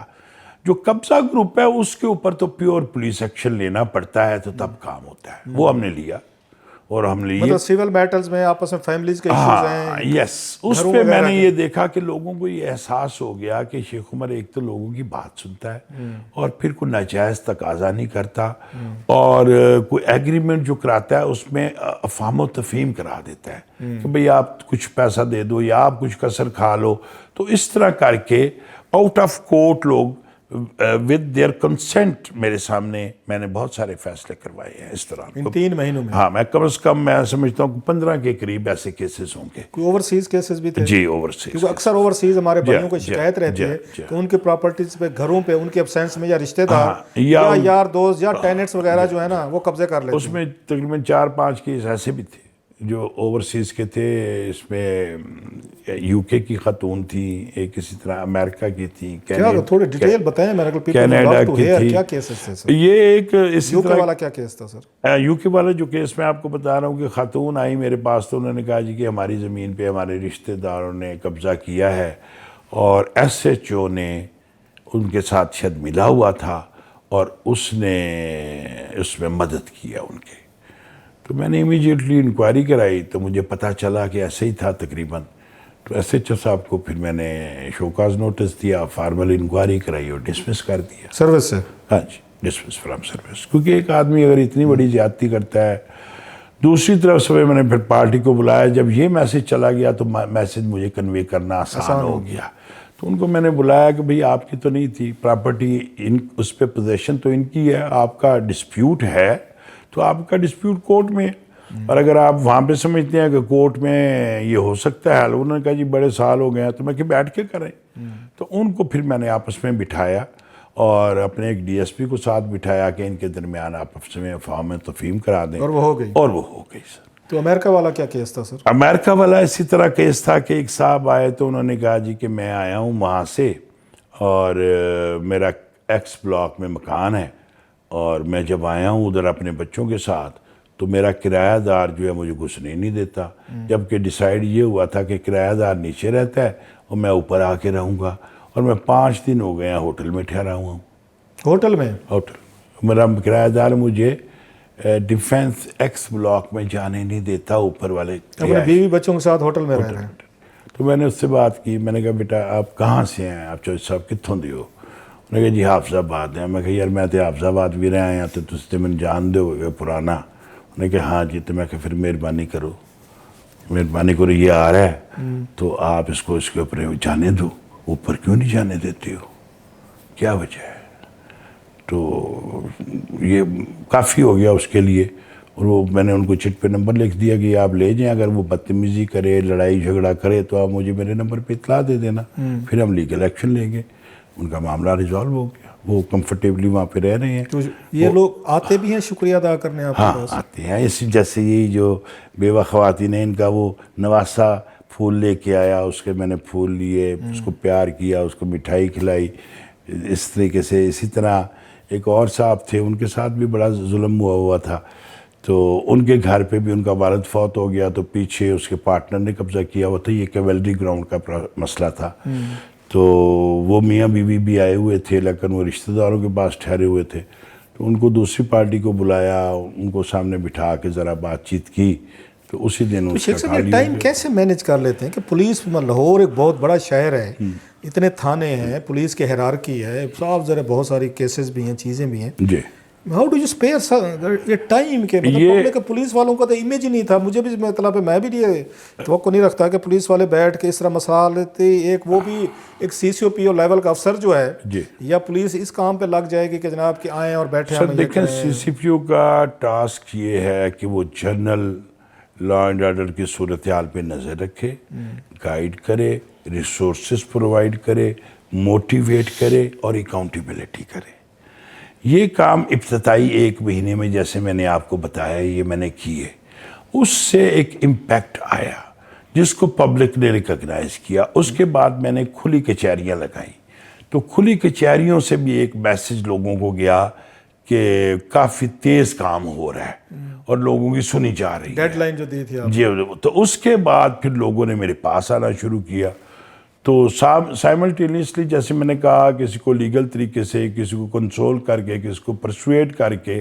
جو قبضہ گروپ ہے اس کے اوپر تو پیور پولیس ایکشن لینا پڑتا ہے، تو تب کام ہوتا ہے، وہ ہم نے لیا. اور ہم لیے مطلب سیول میٹرز میں آپس میں فیملیز کے ایشوز ہیں. یس، اس پہ میں نے یہ دیکھا کہ لوگوں کو یہ احساس ہو گیا کہ شیخ عمر ایک تو لوگوں کی بات سنتا ہے اور پھر کوئی ناجائز تقاضا نہیں کرتا، اور کوئی ایگریمنٹ جو کراتا ہے اس میں افہام و تفہیم کرا دیتا ہے کہ بھئی آپ کچھ پیسہ دے دو یا آپ کچھ کسر کھا لو. تو اس طرح کر کے آؤٹ آف کورٹ لوگ with their consent میرے سامنے میں نے بہت سارے فیصلے کروائے ہیں اس طرح. ان 3 مہینوں میں؟ ہاں، میں کم از کم میں سمجھتا ہوں 15 کے قریب ایسے کیسز ہوں گے. کوئی اوورسیز کیسز بھی تھے؟ جی اوورسیز، کیونکہ اکثر اوورسیز ہمارے بھائیوں کو شکایت رہتی ہے کہ ان کی پراپرٹیز پہ، گھروں پہ ان کے ابسینس میں یا رشتہ دار یا یار دوست یا ٹیننٹس وغیرہ جو ہے نا وہ قبضے کر لیتے ہیں. اس میں تقریباً 4-5 کیس ایسے بھی تھے جو اوورسیز کے تھے. اس میں یو کے کی خاتون تھی، ایک اسی طرح امریکہ کی تھی. کیا تھوڑی ڈیٹیل بتائیں میرے کو، کینیڈا کی تھی. کیا کیسز تھے سر؟ یہ ایک اسی یو کے والا کیا کیس تھا سر؟ یو کے والا جو کیس میں آپ کو بتا رہا ہوں کہ خاتون آئی میرے پاس تو انہوں نے کہا جی کہ ہماری زمین پہ ہمارے رشتہ داروں نے قبضہ کیا ہے اور ایس ایچ او نے ان کے ساتھ شاید ملا ہوا تھا اور اس نے اس میں مدد کیا ان کے. تو میں نے امیجیٹلی انکوائری کرائی تو مجھے پتہ چلا کہ ایسے ہی تھا تقریباً. تو ایس ایچ او صاحب کو پھر میں نے شوکاز نوٹس دیا, فارمل انکوائری کرائی اور ڈسمس کر دیا سروس سے. ہاں جی, ڈسمس فرام سروس. کیونکہ ایک آدمی اگر اتنی بڑی زیادتی کرتا ہے. دوسری طرف سے میں نے پھر پارٹی کو بلایا, جب یہ میسج چلا گیا تو میسج مجھے کنوے کرنا آسان ہو گیا. تو ان کو میں نے بلایا کہ بھئی آپ کی تو نہیں تھی پراپرٹی, اس پہ پوزیشن تو ان کی ہے, آپ کا ڈسپیوٹ ہے تو آپ کا ڈسپیوٹ کورٹ میں, اور اگر آپ وہاں پہ سمجھتے ہیں کہ کورٹ میں یہ ہو سکتا ہے, انہوں نے کہا جی بڑے سال ہو گئے ہیں, تو میں کہ بیٹھ کے کریں. تو ان کو پھر میں نے آپس میں بٹھایا اور اپنے ایک ڈی ایس پی کو ساتھ بٹھایا کہ ان کے درمیان آپس میں فہم تفہیم کرا دیں, اور وہ ہو گئی. اور وہ ہو گئی سر. تو امریکہ والا کیا کیس تھا سر؟ امریکہ والا اسی طرح کیس تھا کہ ایک صاحب آئے تو انہوں نے کہا جی کہ میں آیا ہوں وہاں سے اور میرا ایکس بلاک میں مکان ہے, اور میں جب آیا ہوں ادھر اپنے بچوں کے ساتھ تو میرا کرایہ دار جو ہے مجھے گھسنے نہیں دیتا, جبکہ ڈیسائیڈ یہ ہوا تھا کہ کرایہ دار نیچے رہتا ہے اور میں اوپر آ کے رہوں گا, اور میں 5 دن ہو گئے ہیں ہوٹل میں ٹھہرا ہوا ہوں. ہوٹل میں؟ ہوٹل. میرا کرایہ دار مجھے ڈیفینس ایکس بلاک میں جانے نہیں دیتا, اوپر والے اپنے بیوی بچوں کے ساتھ ہوٹل میں رہ رہے ہیں. تو میں نے اس سے بات کی, میں نے کہا بیٹا آپ کہاں سے ہیں, آپ چوہدری صاحب کتوں دی ہو؟ انہوں نے کہا جی حافظ آباد ہیں. میں کہا یار میں تو حافظ آباد بھی رہا ہیں تو تس تے میں جان دے ہوئے پرانا. انہوں نے کہا ہاں جی. تو میں کہا پھر مہربانی کرو یہ آ رہا ہے تو آپ اس کے اوپر جانے دو, اوپر کیوں نہیں جانے دیتے ہو, کیا وجہ ہے؟ تو یہ کافی ہو گیا اس کے لیے, اور وہ میں نے ان کو چٹ پہ نمبر لکھ دیا کہ آپ لے جائیں, اگر وہ بدتمیزی کرے, لڑائی جھگڑا کرے تو آپ مجھے میرے نمبر پہ اطلاع دے دینا, پھر ہم لیگل ایکشن لیں گے. ان کا معاملہ ریزالو ہو گیا, وہ کمفرٹیبلی وہاں پہ رہ رہے ہیں. تو یہ لوگ آتے بھی ہیں شکریہ ادا کرنے آپ کے پاس؟ ہاں آتے ہیں. اس جیسے یہی جو بیوہ خواتین ہیں, ان کا وہ نواسا پھول لے کے آیا, اس کے میں نے پھول لیے, اس کو پیار کیا, اس کو مٹھائی کھلائی, اس طریقے سے. اسی طرح ایک اور صاحب تھے, ان کے ساتھ بھی بڑا ظلم ہوا تھا, تو ان کے گھر پہ بھی ان کا والد فوت ہو گیا, تو پیچھے اس کے پارٹنر نے قبضہ کیا ہوا تھا. یہ کیولری گراؤنڈ کا مسئلہ تھا. تو وہ میاں بیوی بھی آئے ہوئے تھے, لیکن وہ رشتہ داروں کے پاس ٹھہرے ہوئے تھے. تو ان کو دوسری پارٹی کو بلایا, ان کو سامنے بٹھا کے ذرا بات چیت کی, تو اسی دن اس شیخ صاحب یہ ٹائم کیسے مینیج کر لیتے ہیں کہ پولیس, لاہور ایک بہت بڑا شہر ہے, اتنے تھانے ہیں, پولیس کے ہیرارکی ہے, صاف ذرا بہت ساری کیسز بھی ہیں, چیزیں بھی ہیں. جی. ہاؤ ڈو یو اسپیئر یہ ٹائم کے پبلک پولیس والوں کا تو امیج ہی نہیں تھا. مجھے بھی مطلب ہے, میں بھی یہ توقع نہیں رکھتا کہ پولیس والے بیٹھ کے اس طرح مسئلہ لیتے. ایک وہ بھی ایک سی سی او پی او لیول کا افسر جو ہے, یا پولیس اس کام پہ لگ جائے گی کہ جناب کہ آئیں اور بیٹھے. سر دیکھیں, سی سی پی او کا ٹاسک یہ ہے کہ وہ جنرل لا اینڈ آرڈر کی صورتحال پہ نظر رکھے, گائیڈ کرے, ریسورسز پرووائڈ کرے, موٹیویٹ کرے اور اکاؤنٹیبلٹی کرے. یہ کام ابتدائی 1 مہینے میں جیسے میں نے آپ کو بتایا یہ میں نے کیے. اس سے ایک امپیکٹ آیا جس کو پبلک نے ریکگنائز کیا. اس کے بعد میں نے کھلی کچہریاں لگائیں, تو کھلی کچہریوں سے بھی ایک میسج لوگوں کو گیا کہ کافی تیز کام ہو رہا ہے اور لوگوں کی سنی جا رہی ہے. ڈیڈ لائن جو دی تھی آپ. جی. تو اس کے بعد پھر لوگوں نے میرے پاس آنا شروع کیا. تو سائملٹینیسلی جیسے میں نے کہا, کسی کو لیگل طریقے سے, کسی کو کنسول کر کے, کسی کو پرسویٹ کر کے,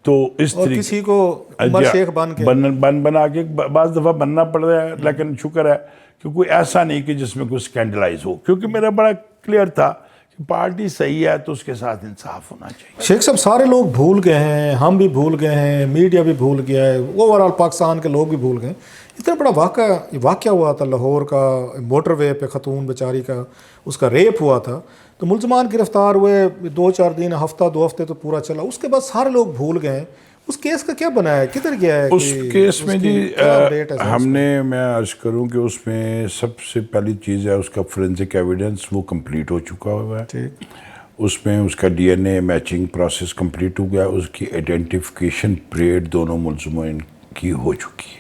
تو اس طریقے کسی کو عمر شیخ بنا کے بعض دفعہ بننا پڑ رہا ہے. لیکن شکر ہے کہ کوئی ایسا نہیں کہ جس میں کوئی سکینڈلائز ہو, کیونکہ میرا بڑا کلیئر تھا کہ پارٹی صحیح ہے تو اس کے ساتھ انصاف ہونا چاہیے. شیخ صاحب سارے لوگ بھول گئے ہیں, ہم بھی بھول گئے ہیں, میڈیا بھی بھول گیا ہے, اوورآل پاکستان کے لوگ بھی بھول گئے. اتنا بڑا واقعہ ہوا تھا لاہور کا, موٹر وے پہ خاتون بیچاری کا, اس کا ریپ ہوا تھا. تو ملزمان گرفتار ہوئے, 2-4 دن, ہفتہ 2 ہفتے تو پورا چلا. اس کے بعد سارے لوگ بھول گئے ہیں. اس کیس کا کیا بنا ہے, کدھر گیا ہے اس کیس میں؟ جی ہم نے, میں عرض کروں کہ اس میں سب سے پہلی چیز ہے اس کا فورینسک ایویڈنس, وہ کمپلیٹ ہو چکا ہوا ہے. اس میں اس کا D N A matching process complete ہو گیا. اس کی آئیڈینٹیفیکیشن پریڈ دونوں ملزمین کی ہو چکی ہے.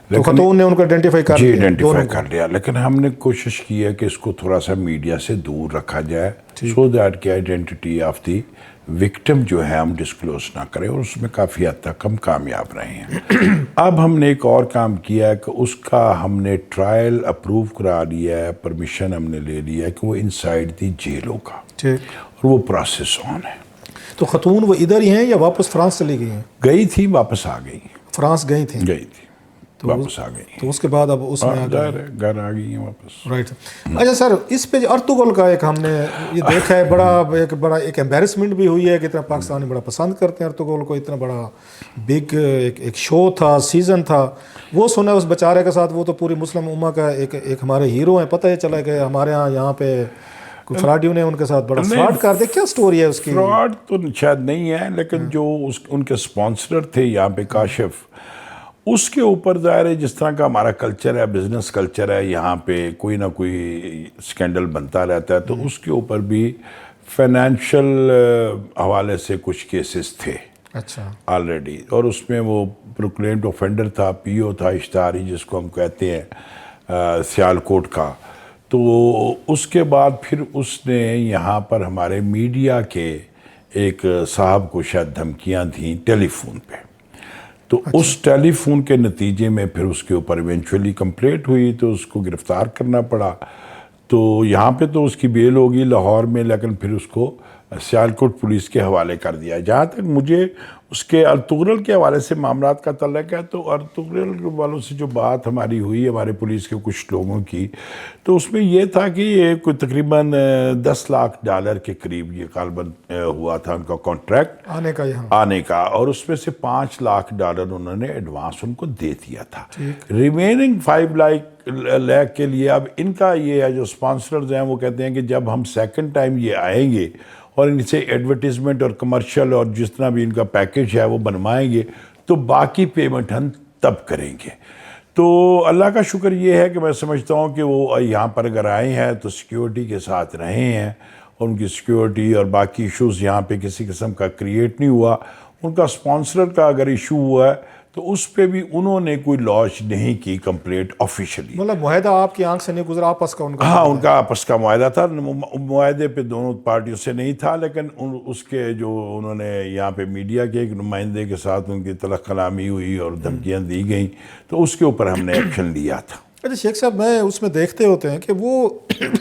تو خاتون نے ان کو آئیڈینٹیفائی کر لیا. آئیڈینٹیفائی کر لیا, لیکن ہم نے کوشش کی ہے کہ اس کو تھوڑا سا میڈیا سے دور رکھا جائے, سو دیٹ کہ آئیڈینٹی آف دی وکٹم جو ہے ہم ڈسکلوز نہ کریں, اور اس میں کافی حد تک ہم کامیاب رہے ہیں. اب ہم نے ایک اور کام کیا ہے کہ اس کا ہم نے ٹرائل اپروو کرا لیا ہے, پرمیشن ہم نے لے لیا ہے کہ وہ انسائیڈ دی جیل ہوگا, اور وہ پروسیس آن ہے. تو خاتون وہ ادھر ہی ہیں یا واپس فرانس چلی گئی ہیں؟ گئی تھی, واپس آ گئی. فرانس گئی تھی. واپس آ گئی تو اس کے بعد اب اس میں گھر آ گئی ہیں واپس. رائٹ. اچھا سر، اس پہ ارطغرل کا ایک ہم نے یہ دیکھا ہے بڑا ایک امبیرسمنٹ بھی ہوئی ہے کہ اتنا پاکستانی بڑا پسند کرتے ہیں ارطغرل کو، اتنا بڑا بگ ایک شو تھا، سیزن تھا. وہ سنا اس بیچارے کے ساتھ، وہ تو پوری مسلم امہ کا ایک ہمارے ہیرو ہیں. پتہ ہی چلا کہ ہمارے یہاں پہ کوئی فراڈیوں نے ان کے ساتھ بڑا فراڈ کر دیا. کیا سٹوری ہے اس کی؟ فراڈ تو شاید نہیں ہے، لیکن جو ان کے سپانسر تھے یہاں پہ کاشف، اس کے اوپر ظاہر ہے جس طرح کا ہمارا کلچر ہے، بزنس کلچر ہے، یہاں پہ کوئی نہ کوئی سکینڈل بنتا رہتا ہے، تو اس کے اوپر بھی فائنینشل حوالے سے کچھ کیسز تھے اچھا آلریڈی. اور اس میں وہ پروکلیمڈ اوفینڈر تھا، پی او تھا اشتہاری جس کو ہم کہتے ہیں سیالکوٹ کا. تو اس کے بعد پھر اس نے یہاں پر ہمارے میڈیا کے ایک صاحب کو شاید دھمکیاں تھیں ٹیلی فون پہ. تو اس ٹیلی فون کے نتیجے میں پھر اس کے اوپر ایونچولی کمپلیٹ ہوئی، تو اس کو گرفتار کرنا پڑا. تو یہاں پہ تو اس کی بیل ہوگی لاہور میں، لیکن پھر اس کو سیالکوٹ پولیس کے حوالے کر دیا. جہاں تک مجھے اس کے ارطغرل کے حوالے سے معاملات کا تعلق ہے، تو ارطغرل والوں سے جو بات ہماری ہوئی ہمارے پولیس کے کچھ لوگوں کی، تو اس میں یہ تھا کہ یہ کوئی تقریباً $10 لاکھ کے قریب یہ غالباً ہوا تھا ان کا کانٹریکٹ آنے کا، اور اس میں سے $5 لاکھ انہوں نے ایڈوانس ان کو دے دیا تھا. ریمیننگ 5 لاکھ کے لیے اب ان کا یہ ہے، جو سپانسرز ہیں وہ کہتے ہیں کہ جب ہم سیکنڈ ٹائم یہ آئیں گے اور ان سے ایڈورٹیزمنٹ اور کمرشل اور جس طرح بھی ان کا پیکیج ہے وہ بنوائیں گے، تو باقی پیمنٹ ہم تب کریں گے. تو اللہ کا شکر یہ ہے کہ میں سمجھتا ہوں کہ وہ یہاں پر اگر آئے ہیں تو سیکیورٹی کے ساتھ رہے ہیں، اور ان کی سیکیورٹی اور باقی ایشوز یہاں پہ کسی قسم کا کریٹ نہیں ہوا. ان کا سپانسر کا اگر ایشو ہوا ہے تو اس پہ بھی انہوں نے کوئی لانچ نہیں کی کمپلیٹ آفیشلی. مطلب معاہدہ آپ کی آنکھ سے نہیں گزرا، آپس کا ان کا؟ ہاں، ان کا آپس کا معاہدہ تھا. معاہدے پہ دونوں پارٹیوں سے نہیں تھا، لیکن اس کے جو انہوں نے یہاں پہ میڈیا کے ایک نمائندے کے ساتھ ان کی تلخ کلامی ہوئی اور دھمکیاں دی گئیں، تو اس کے اوپر ہم نے ایکشن لیا تھا. اچھا شیخ صاحب، میں اس میں دیکھتے ہوتے ہیں کہ وہ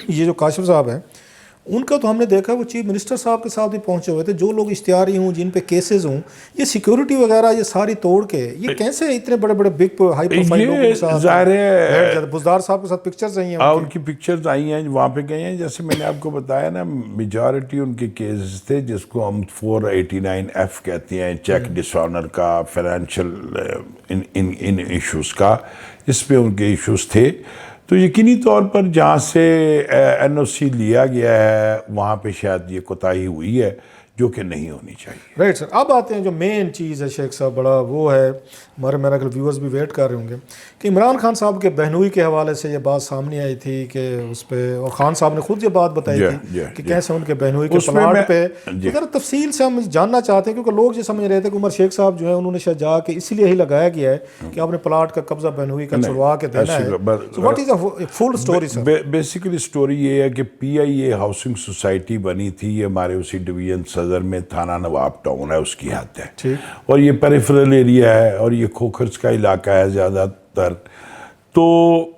یہ جو کاشف صاحب ہیں، ان کا تو ہم نے دیکھا وہ چیف منسٹر صاحب کے ساتھ بھی پہنچے ہوئے تھے. جو لوگ اشتہاری ہوں، جن پہ کیسز ہوں، یہ سیکیورٹی وغیرہ یہ ساری توڑ کے یہ کیسے اتنے بڑے بڑے بگ ہائی پروفائل لوگوں کے ساتھ؟ ظاہر ہے بزدار صاحب کے ساتھ پکچرز آئی ہیں، ان کی پکچرز آئی ہیں، وہاں پہ گئے ہیں. جیسے میں نے آپ کو بتایا نا، میجارٹی ان کے کیسز تھے جس کو ہم 489F کہتے ہیں، چیک ڈس آنر کا، فائنینشیل ان ایشوز کا، اس پہ ان کے ایشوز تھے. تو یقینی طور پر جہاں سے NOC لیا گیا ہے وہاں پہ شاید یہ کوتاہی ہوئی ہے جو کہ نہیں ہونی چاہیے. Right sir. اب آتے ہیں جو مین چیز ہے شیخ صاحب، بڑا وہ ہے، ہمارے میرا اگر ویورز بھی ویٹ کر رہے ہوں گے کہ عمران خان صاحب کے بہنوئی کے حوالے سے یہ بات سامنے آئی تھی کہ اس پہ، اور خان صاحب نے خود یہ بات بتائی تھی کہ کیسے ان کے بہنوئی کے پلاٹ پہ. اگر تفصیل سے ہم جاننا چاہتے ہیں، کیونکہ لوگ یہ سمجھ رہے تھے کہ عمر شیخ صاحب جو ہے انہوں نے شاید جا کے اس لیے ہی لگایا گیا ہے کہ آپ نے پلاٹ کا قبضہ بہنوئی کا چھڑوا کے دینا ہے. What is a full story sir? Basically story یہ ہے کہ PIA ہاؤسنگ سوسائٹی بنی تھی، یہ ہمارے اسی ڈویژن صدر میں تھانہ نواب ٹاؤن ہے، اس کی حد ہے، اور یہ پیریفرل ایریا ہے اور یہ کھوکھرز کا علاقہ ہے زیادہ تر. تو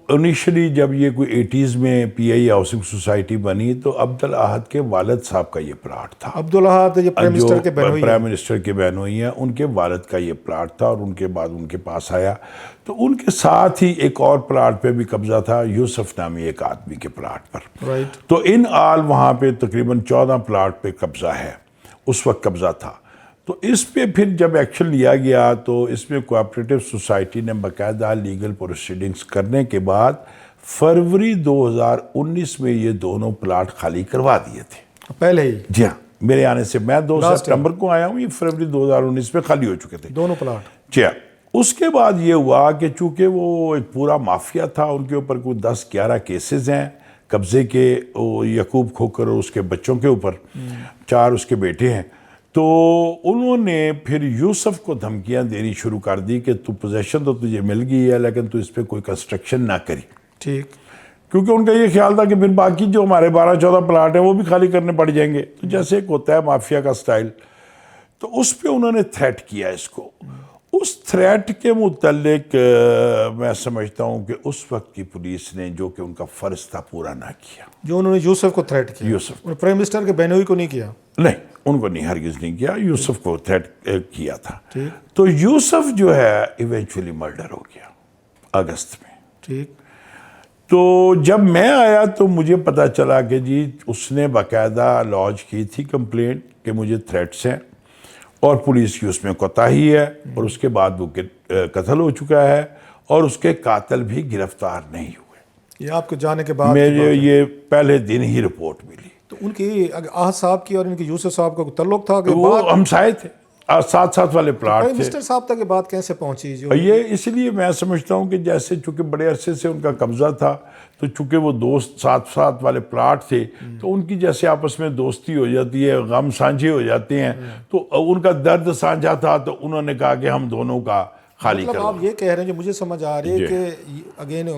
انیشلی جب یہ کوئی 80s میں PIA ہاؤسنگ سوسائٹی بنی تو عبدالاحد کے والد صاحب کا یہ پلاٹ تھا. عبدالاحد یہ پرائم منسٹر کے بہنوئی ہیں، ان کے والد کا یہ پلاٹ تھا، اور ان کے بعد ان کے پاس آیا. تو ان کے ساتھ ہی ایک اور پلاٹ پہ بھی قبضہ تھا، یوسف نامی ایک آدمی کے پلاٹ پر. تو ان آل وہاں پہ تقریباً 14 پلاٹ پہ قبضہ ہے، اس وقت قبضہ تھا. تو اس پہ پھر جب ایکشن لیا گیا تو اس میں کوآپریٹو سوسائٹی نے باقاعدہ لیگل پروسیڈنگز کرنے کے بعد فروری 2019 میں یہ دونوں پلاٹ خالی کروا دیے تھے پہلے ہی. جی ہاں، میرے آنے سے، میں 2 سپٹمبر کو آیا ہوں، یہ فروری 2019 میں خالی ہو چکے تھے دونوں پلاٹ. جی ہاں. اس کے بعد یہ ہوا کہ چونکہ وہ ایک پورا مافیا تھا، ان کے اوپر کوئی 10-11 کیسز ہیں قبضے کے، یعقوب کھوکھر اور اس کے بچوں کے اوپر، 4 اس کے بیٹے ہیں. تو انہوں نے پھر یوسف کو دھمکیاں دینی شروع کر دی کہ تو پوزیشن تو تجھے مل گئی ہے لیکن تو اس پہ کوئی کنسٹرکشن نہ کری. ٹھیک. کیونکہ ان کا یہ خیال تھا کہ پھر باقی جو ہمارے 12-14 پلاٹ ہیں وہ بھی خالی کرنے پڑ جائیں گے. تو جیسے ایک ہوتا ہے مافیا کا سٹائل، تو اس پہ انہوں نے تھریٹ کیا اس کو. اس تھریٹ کے متعلق میں سمجھتا ہوں کہ اس وقت کی پولیس نے جو کہ ان کا فرض تھا پورا نہ کیا. جو انہوں نے یوسف کو تھریٹ کیا، یوسف پرائم منسٹر کے بہنوئی کو نہیں کیا؟ نہیں، ان کو نہیں، ہرگز نہیں کیا، یوسف کو تھریٹ کیا تھا. تو یوسف جو ہے ایونچولی مرڈر ہو گیا. اگست میں. ٹھیک. تو جب میں آیا تو مجھے پتہ چلا کہ جی اس نے باقاعدہ لانچ کی تھی کمپلینٹ کہ مجھے تھریٹس ہیں اور پولیس کی اس میں کوتاہی ہے, اور اس کے بعد وہ قتل ہو چکا ہے اور اس کے قاتل بھی گرفتار نہیں ہوئے. یہ آپ کے جانے کے بعد میرے یہ پہلے دن ہی رپورٹ ملی. تو ان کی آہد صاحب کی اور ان کی یوسف صاحب کا کوئی تعلق تھا کہ وہ ہمسائے تھے, ساتھ ساتھ والے پلاٹ تھے. مسٹر صاحب تک یہ بات کیسے پہنچی؟ جو یہ اس لیے میں سمجھتا ہوں کہ جیسے چونکہ بڑے عرصے سے ان کا قبضہ تھا تو چونکہ وہ دوست ساتھ ساتھ والے پلاٹ تھے تو ان کی جیسے آپس میں دوستی ہو جاتی ہے, غم سانجھے ہو جاتے ہیں, تو ان کا درد سانجھا تھا تو انہوں نے کہا کہ ہم دونوں کا خالی مطلب کرو. آپ یہ کہہ رہے ہیں, جو مجھے سمجھ آ رہی ہے کہ اگین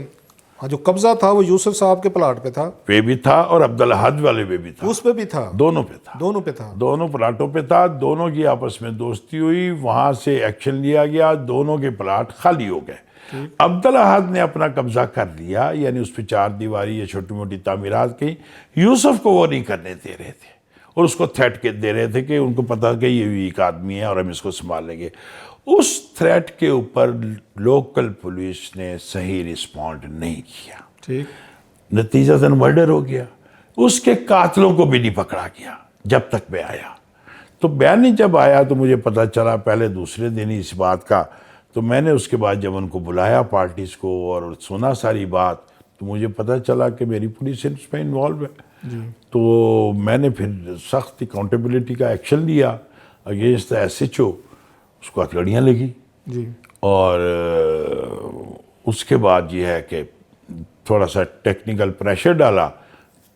جو قبضہ تھا وہ یوسف صاحب کے پلاٹ پہ تھا, پہ بھی تھا اور عبدالحد والے پہ بھی تھا, اس پہ بھی تھا, دونوں پہ تھا, دونوں پہ تھا, دونوں پلاٹوں پہ تھا. دونوں کی آپس میں دوستی ہوئی, وہاں سے ایکشن لیا گیا, دونوں کے پلاٹ خالی ہو گئے. عبدالحد نے اپنا قبضہ کر لیا, یعنی اس پہ 4 دیواری یا چھوٹی موٹی تعمیرات کی. یوسف کو وہ نہیں کرنے دے رہے تھے اور اس کو تھریٹ کے دے رہے تھے کہ ان کو پتا کہ یہ ویک آدمی ہے اور ہم اس کو سنبھال لیں گے. اس تھریٹ کے اوپر لوکل پولیس نے صحیح رسپونڈ نہیں کیا. ٹھیک. نتیجتاً مرڈر ہو گیا. اس کے قاتلوں کو بھی نہیں پکڑا گیا جب تک میں آیا. تو بیان جب آیا تو مجھے پتہ چلا پہلے دوسرے دن ہی اس بات کا. تو میں نے اس کے بعد جب ان کو بلایا پارٹیز کو اور سنا ساری بات تو مجھے پتہ چلا کہ میری پولیس اس میں انوالو ہے. تو میں نے پھر سخت اکاؤنٹیبلٹی کا ایکشن لیا اگینسٹ ایس ایچ او. اس کو ہتھکڑیاں لگی جی. اور اس کے بعد یہ ہے کہ تھوڑا سا ٹیکنیکل پریشر ڈالا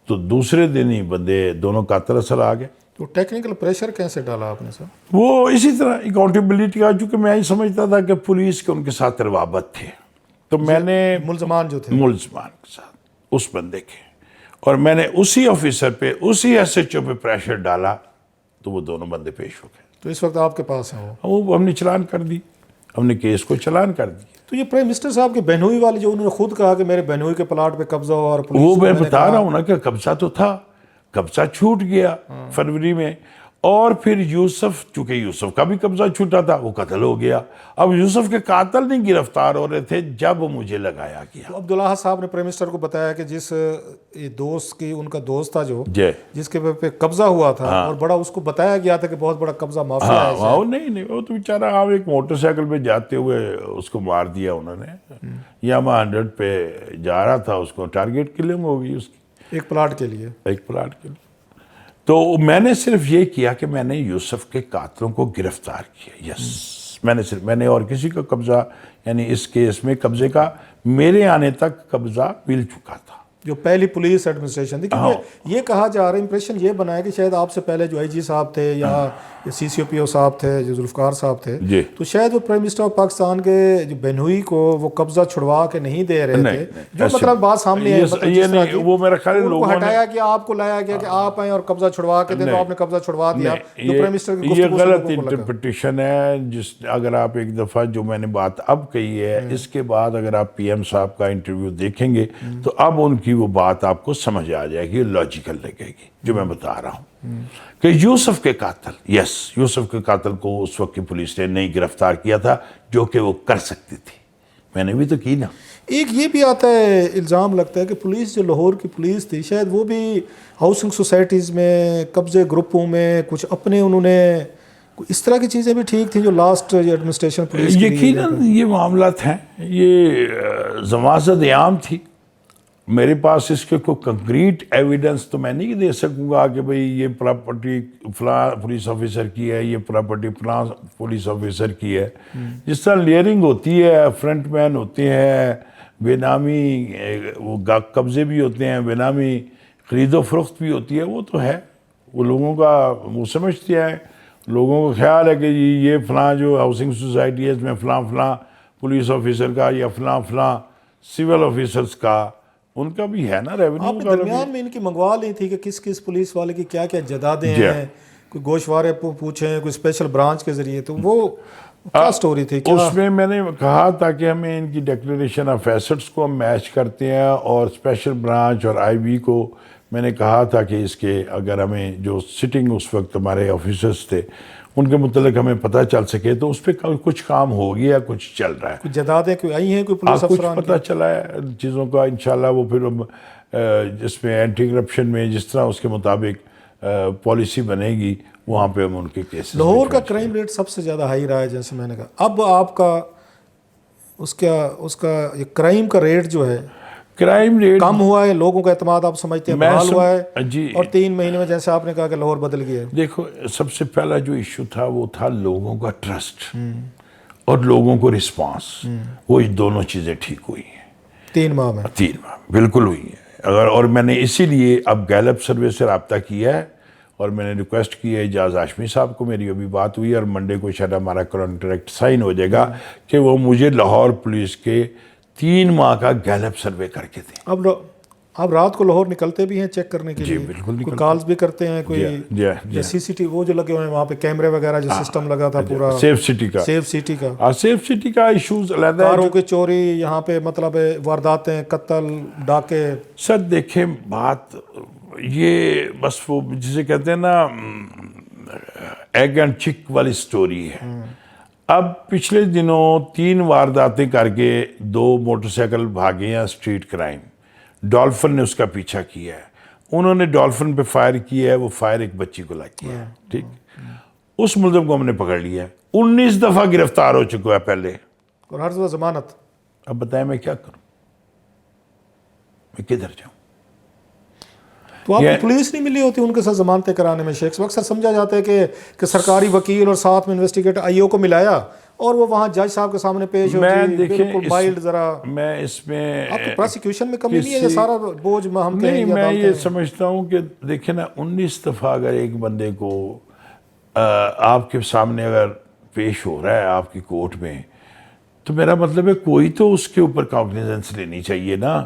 تو دوسرے دن ہی بندے دونوں قاتل اصل آ گئے. تو ٹیکنیکل پریشر کیسے ڈالا آپ نے سر؟ وہ اسی طرح اکاؤنٹیبلٹی کا, چونکہ میں ہی سمجھتا تھا کہ پولیس کے ان کے ساتھ روابط تھے تو میں نے ملزمان جو تھے ملزمان کے ساتھ اس بندے کے, اور میں نے اسی آفیسر پہ اسی ایس ایچ او پہ پریشر ڈالا تو وہ دونوں بندے پیش ہو گئے. تو اس وقت آپ کے پاس ہیں وہ ہم نے چلان کر دی, ہم نے کیس کو چلان کر دی. تو یہ پرائم منسٹر صاحب کے بہنوئی والے جو انہوں نے خود کہا کہ میرے بہنوئی کے پلاٹ پہ قبضہ ہو, اور وہ میں بتا رہا ہوں نا کہ قبضہ تو تھا, قبضہ چھوٹ گیا فروری میں. اور پھر یوسف, چونکہ یوسف کا بھی قبضہ چھوٹا تھا, وہ قتل ہو گیا. اب یوسف کے قاتل نہیں گرفتار ہو رہے تھے جب مجھے لگایا گیا. عبداللہ صاحب نے پرائم منسٹر کو بتایا کہ جس دوست کی ان کا دوست تھا جو جس کے پہ قبضہ ہوا تھا اور بڑا اس کو بتایا گیا تھا کہ بہت بڑا قبضہ مافیا ہے. نہیں, وہ تو بیچارہ آپ ایک موٹر سائیکل پہ جاتے ہوئے اس کو مار دیا انہوں نے. یاما 100 پہ جا رہا تھا, اس کو ٹارگیٹ کلنگ ہو گئی اس کی, ایک پلاٹ کے لیے. ایک پلاٹ کے لیے. تو میں نے صرف یہ کیا کہ میں نے یوسف کے قاتلوں کو گرفتار کیا. یس, میں نے اور کسی کا قبضہ, یعنی اس کیس میں قبضے کا میرے آنے تک قبضہ مل چکا تھا. جو پہلی پولیس ایڈمنسٹریشن تھی, کیونکہ یہ کہا جا رہا ہے, امپریشن یہ بنا ہے کہ شاید آپ سے پہلے جو آئی جی صاحب تھے یا سی سی او پی او صاحب تھے, جو ذوالفقار صاحب تھے, تو شاید وہ پرائم منسٹر آف پاکستان کے جو بہنوئی کو وہ قبضہ چھڑوا کے نہیں دے رہے تھے, جو مطلب بات سامنے ہے. وہ میرا خیال ہے لوگوں کو ہٹایا گیا, آپ کو لایا گیا کہ آپ آئیں اور قبضہ چھڑوا کے دیں, تو آپ نے قبضہ چھڑوا دیا. یہ غلط انٹرپریٹیشن ہے. جس اگر آپ ایک دفعہ جو میں نے بات اب کہی ہے, اس کے بعد اگر آپ پی ایم صاحب کا انٹرویو دیکھیں گے تو اب ان کی وہ بات آپ کو سمجھ آ جائے گی, لاجیکل لگے گی جو میں بتا رہا ہوں. کہ یوسف کے قاتل, یوسف کے قاتل کو اس وقت کی پولیس نے نہیں گرفتار کیا تھا, جو کہ وہ کر سکتی تھی. میں نے بھی تو کی نا. ایک یہ بھی آتا ہے, الزام لگتا ہے کہ پولیس جو لاہور کی پولیس تھی, شاید وہ بھی ہاؤسنگ سوسائٹیز میں, قبضے گروپوں میں کچھ اپنے انہوں نے اس طرح کی چیزیں بھی ٹھیک تھیں جو لاسٹ ایڈمنسٹریشن پولیس. یقیناً یہ معاملات ہیں, یہ زمازت عام تھی. میرے پاس اس کے کوئی کنکریٹ ایویڈنس تو میں نہیں دے سکوں گا کہ بھئی یہ پراپرٹی فلاں پولیس آفیسر کی ہے, یہ پراپرٹی فلاں پولیس آفیسر کی ہے. جس طرح لیئرنگ ہوتی ہے, فرنٹ مین ہوتے ہیں, بے نامی وہ قبضے بھی ہوتے ہیں, بے نامی خرید و فروخت بھی ہوتی ہے, وہ تو ہے. وہ لوگوں کا وہ سمجھتے ہیں, لوگوں کو خیال ہے کہ یہ فلاں جو ہاؤسنگ سوسائٹی ہے اس میں فلاں فلاں پولیس آفیسر کا یا فلاں فلاں سول آفیسرز کا, ان کا بھی ہے نا ریونیو. آپ درمیان میں ان کی منگوا لی تھی کہ کس کس پولیس والے کی کیا کیا جدادیں ہیں, کوئی گوشوارے پوچھیں, کوئی اسپیشل برانچ کے ذریعے, تو وہ کیا سٹوری تھی؟ اس میں نے کہا تھا کہ ہمیں ان کی ڈیکلریشن آف ایسٹس کو ہم میچ کرتے ہیں, اور اسپیشل برانچ اور آئی بی کو میں نے کہا تھا کہ اس کے اگر ہمیں جو سٹنگ اس وقت ہمارے آفیسرز تھے ان کے متعلق ہمیں پتہ چل سکے، تو اس پہ کچھ کام ہو گیا، کچھ چل رہا ہے، کچھ جدادیں کوئی آئی ہیں کوئی پولیس کچھ افسران پتہ چلا ہے چیزوں کا. انشاءاللہ وہ پھر ہم جس میں اینٹی کرپشن میں جس طرح اس کے مطابق پالیسی بنے گی وہاں پہ ہم ان کے کیسز. لاہور کا کرائم ریٹ سب سے زیادہ ہائی رہا ہے جیسے میں نے کہا. اب آپ کا اس کا یہ کرائم کا ریٹ جو ہے کرائم ریٹ کم ہوا ہے، لوگوں کا اعتماد آپ سمجھتے ہیں بحال ہوا ہے؟ جی اور 3 مہینے میں جیسے آپ نے کہا کہ لاہور بدل گیا ہے. دیکھو، سب سے پہلا جو ایشو تھا وہ تھا لوگوں کا ٹرسٹ اور لوگوں کو رسپانس. وہ دونوں چیزیں ٹھیک ہوئی ہیں 3 ماہ میں. 3 ماہ بالکل ہوئی ہیں. اور میں نے اسی لیے اب گیلپ سروے سے رابطہ کیا ہے اور میں نے ریکویسٹ کی ہے اعجاز ہاشمی صاحب کو. میری ابھی بات ہوئی اور منڈے کو شاید ہمارا کانٹریکٹ سائن ہو جائے گا کہ وہ مجھے لاہور پولیس کے 3 ماہ کا گیلپ سروے کر کے دیں. اب رات کو لاہور نکلتے بھی ہیں چیک کرنے کے لیے؟ بالکل کوئی کالز بھی کرتے ہیں؟ کوئی سی سی ٹی وہ جو لگے ہوئے ہیں وہاں پہ کیمرے وغیرہ جو سسٹم لگا تھا پورا سیف سٹی کا سیف سٹی کا ایشوز علیحدہ ہے. کاروں کی چوری یہاں پہ مطلب وارداتیں، قتل، ڈاکے. سر دیکھیں بات یہ بس وہ جسے کہتے ہیں نا ایگ اینڈ چک والی سٹوری ہے. اب پچھلے دنوں 3 وارداتیں کر کے 2 موٹر سائیکل بھاگے ہیں اسٹریٹ کرائم. ڈولفن نے اس کا پیچھا کیا ہے، انہوں نے ڈولفن پہ فائر کیا ہے، وہ فائر ایک بچی کو لگ کیا ہے. ٹھیک، اس ملزم کو ہم نے پکڑ لیا ہے، 19 دفعہ گرفتار ہو چکا ہے پہلے، اور ہر دفعہ ضمانت. اب بتائیں میں کیا کروں، میں کدھر جاؤں؟ تو آپ کو پولیس نہیں ملی ہوتی ان کے ساتھ ضمانتیں کرانے میں؟ شیخ اکثر سمجھا جاتا ہے کہ سرکاری وکیل اور ساتھ میں انویسٹیگیٹر آئی او کو ملایا اور وہ وہاں جج صاحب کے سامنے پیش ہو. بالکل مائلڈ ذرا. میں اس میں آپ کو پروسیکیوشن میں کمی نہیں ہے؟ یہ سارا بوجھ ہم کہیں نہیں، میں یہ سمجھتا ہوں کہ دیکھیں نا 19 دفعہ اگر ایک بندے کو آپ کے سامنے اگر پیش ہو رہا ہے آپ کی کورٹ میں، تو میرا مطلب ہے کوئی تو اس کے اوپر کاگنیزنس لینی چاہیے نا.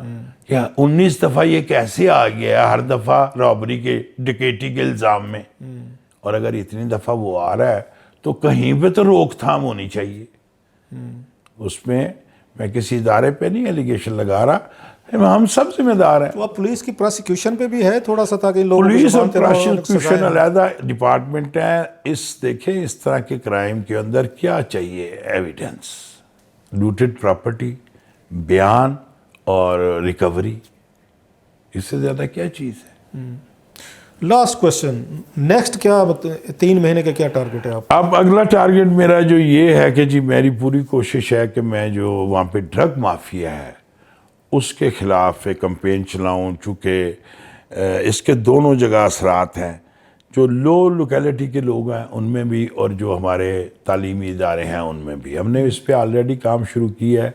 کیا 19 دفعہ یہ کیسے آ گیا ہے ہر دفعہ رابری کے، ڈکیٹی کے الزام میں؟ اور اگر اتنی دفعہ وہ آ رہا ہے تو کہیں پہ تو روک تھام ہونی چاہیے. اس میں کسی ادارے پہ نہیں ایلیگیشن لگا رہا، ہم سب ذمہ دار ہیں. تو اب پولیس کی پروسیکیوشن پہ بھی ہے تھوڑا سا تاکہ لوگ پولیس اور پروسیکیوشن علیحدہ ڈپارٹمنٹ ہیں. دیکھیں اس طرح کے کرائم کے اندر کیا چاہیے؟ ایویڈنس، لوٹڈ پراپرٹی، بیان اور ریکوری. اس سے زیادہ کیا چیز ہے؟ لاسٹ کوشچن، نیکسٹ کیا 3 مہینے کا کیا ٹارگٹ ہے آپ؟ اب اگلا ٹارگٹ میرا جو یہ ہے کہ جی میری پوری کوشش ہے کہ میں جو وہاں پہ ڈرگ مافیا ہے اس کے خلاف ایک کمپین چلاؤں. چونکہ اس کے دونوں جگہ اثرات ہیں، جو لو لوکیلٹی کے لوگ ہیں ان میں بھی اور جو ہمارے تعلیمی ادارے ہیں ان میں بھی. ہم نے اس پہ آلریڈی کام شروع کیا ہے.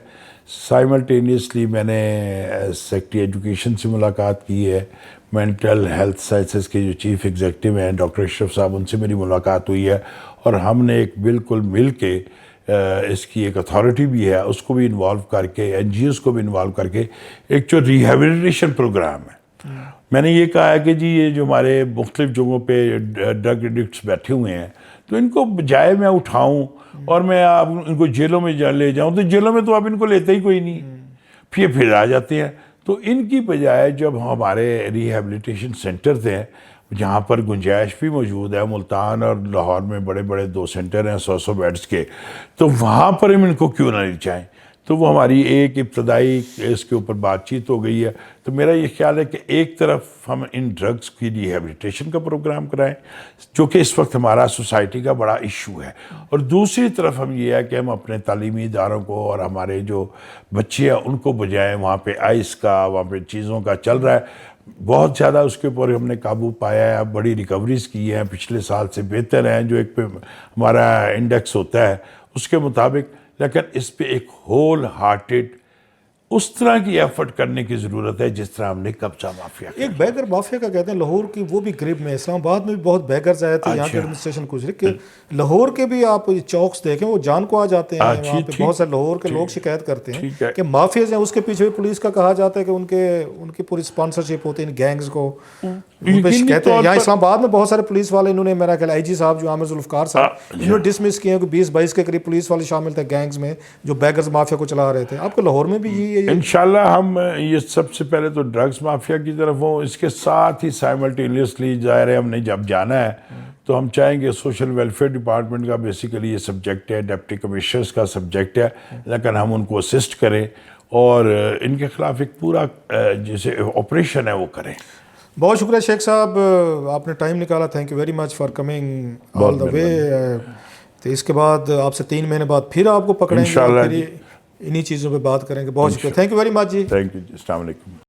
سائملٹینیسلی میں نے سیکٹری ایجوکیشن سے ملاقات کی ہے، مینٹل ہیلتھ سائنسز کے جو چیف ایگزیکٹو ہیں ڈاکٹر اشرف صاحب، ان سے میری ملاقات ہوئی ہے اور ہم نے ایک بالکل مل کے اس کی ایک اتھارٹی بھی ہے اس کو بھی انوالو کر کے، این جی اوز کو بھی انوالو کر کے ایک جو ریہیبلیٹیشن پروگرام ہے. میں نے یہ کہا ہے کہ جی یہ جو ہمارے مختلف جگہوں پہ ڈرگ ایڈکٹس بیٹھے ہوئے ہیں تو ان کو بجائے میں اٹھاؤں اور میں آپ ان کو جیلوں میں لے جاؤں، تو جیلوں میں تو آپ ان کو لیتے ہی کوئی نہیں، پھر آ جاتے ہیں. تو ان کی بجائے جب ہمارے ریہیبلیٹیشن سینٹرز ہیں جہاں پر گنجائش بھی موجود ہے، ملتان اور لاہور میں بڑے بڑے 2 سینٹر ہیں 100 بیڈز کے، تو وہاں پر ہم ان کو کیوں نہ لے جائیں. تو وہ ہماری ایک ابتدائی اس کے اوپر بات چیت ہو گئی ہے. تو میرا یہ خیال ہے کہ ایک طرف ہم ان ڈرگز کی ریہیبلیٹیشن کا پروگرام کرائیں جو کہ اس وقت ہمارا سوسائٹی کا بڑا ایشو ہے، اور دوسری طرف ہم یہ ہے کہ ہم اپنے تعلیمی اداروں کو اور ہمارے جو بچے ہیں ان کو بجائیں وہاں پہ آئس کا، وہاں پہ چیزوں کا چل رہا ہے بہت زیادہ، اس کے اوپر ہم نے قابو پایا ہے. اب بڑی ریکوریز کی ہیں، پچھلے سال سے بہتر ہیں جو ایک پہ ہمارا انڈیکس ہوتا ہے اس کے مطابق. لیکن اس پہ ایک ہول ہارٹڈ اس طرح کی ایفرٹ کرنے کی ضرورت ہے جس طرح ہم نے قبضہ مافیا کیا. ایک بیگر مافیا کا کہتے ہیں لاہور کی، وہ بھی گریب میں. اسلام آباد میں بھی بہت بیگرز آئے تھے، یہاں کے ایڈمنسٹریشن کچھ کہ لاہور کے بھی آپ چوکس دیکھیں وہ جان کو آ جاتے ہیں. وہاں پہ بہت سے لاہور کے لوگ شکایت کرتے ہیں کہ مافیاز ہیں، اس کے پیچھے بھی پولیس کا کہا جاتا ہے کہ ان کی پوری اسپانسرشپ ہوتی ہے ان گینگز کو. کہتے ہیں یہاں اسلام آباد میں بہت سارے پولیس والے انہوں نے، میرا خیال آئی جی صاحب جو عامر ذوالفقار صاحب، انہوں نے ڈسمس کیے ہیں کہ 20-22 کے قریب پولیس والے شامل تھے گینگز میں جو بیگرز مافیا کو چلا رہے تھے. آپ کو لاہور میں بھی یہی یہ انشاءاللہ ہم یہ سب سے پہلے تو ڈرگز مافیا کی طرف ہوں، اس کے ساتھ ہی سائملٹینیسلی ظاہر ہے ہم نے جب جانا ہے تو ہم چاہیں گے سوشل ویلفیئر ڈپارٹمنٹ کا بیسیکلی یہ سبجیکٹ ہے، ڈپٹی کمشنرز کا سبجیکٹ ہے، لیکن ہم ان کو اسسٹ کریں اور ان کے خلاف ایک پورا جیسے آپریشن ہے وہ کریں. بہت شکریہ شیخ صاحب، آپ نے ٹائم نکالا. Thank you very much for coming all the way. تو اس کے بعد آپ سے 3 مہینے بعد پھر آپ کو پکڑیں گے اور پھر انہی چیزوں پہ بات کریں گے. بہت شکریہ. تھینک یو ویری مچ جی. تھینک یو جی. السلام علیکم.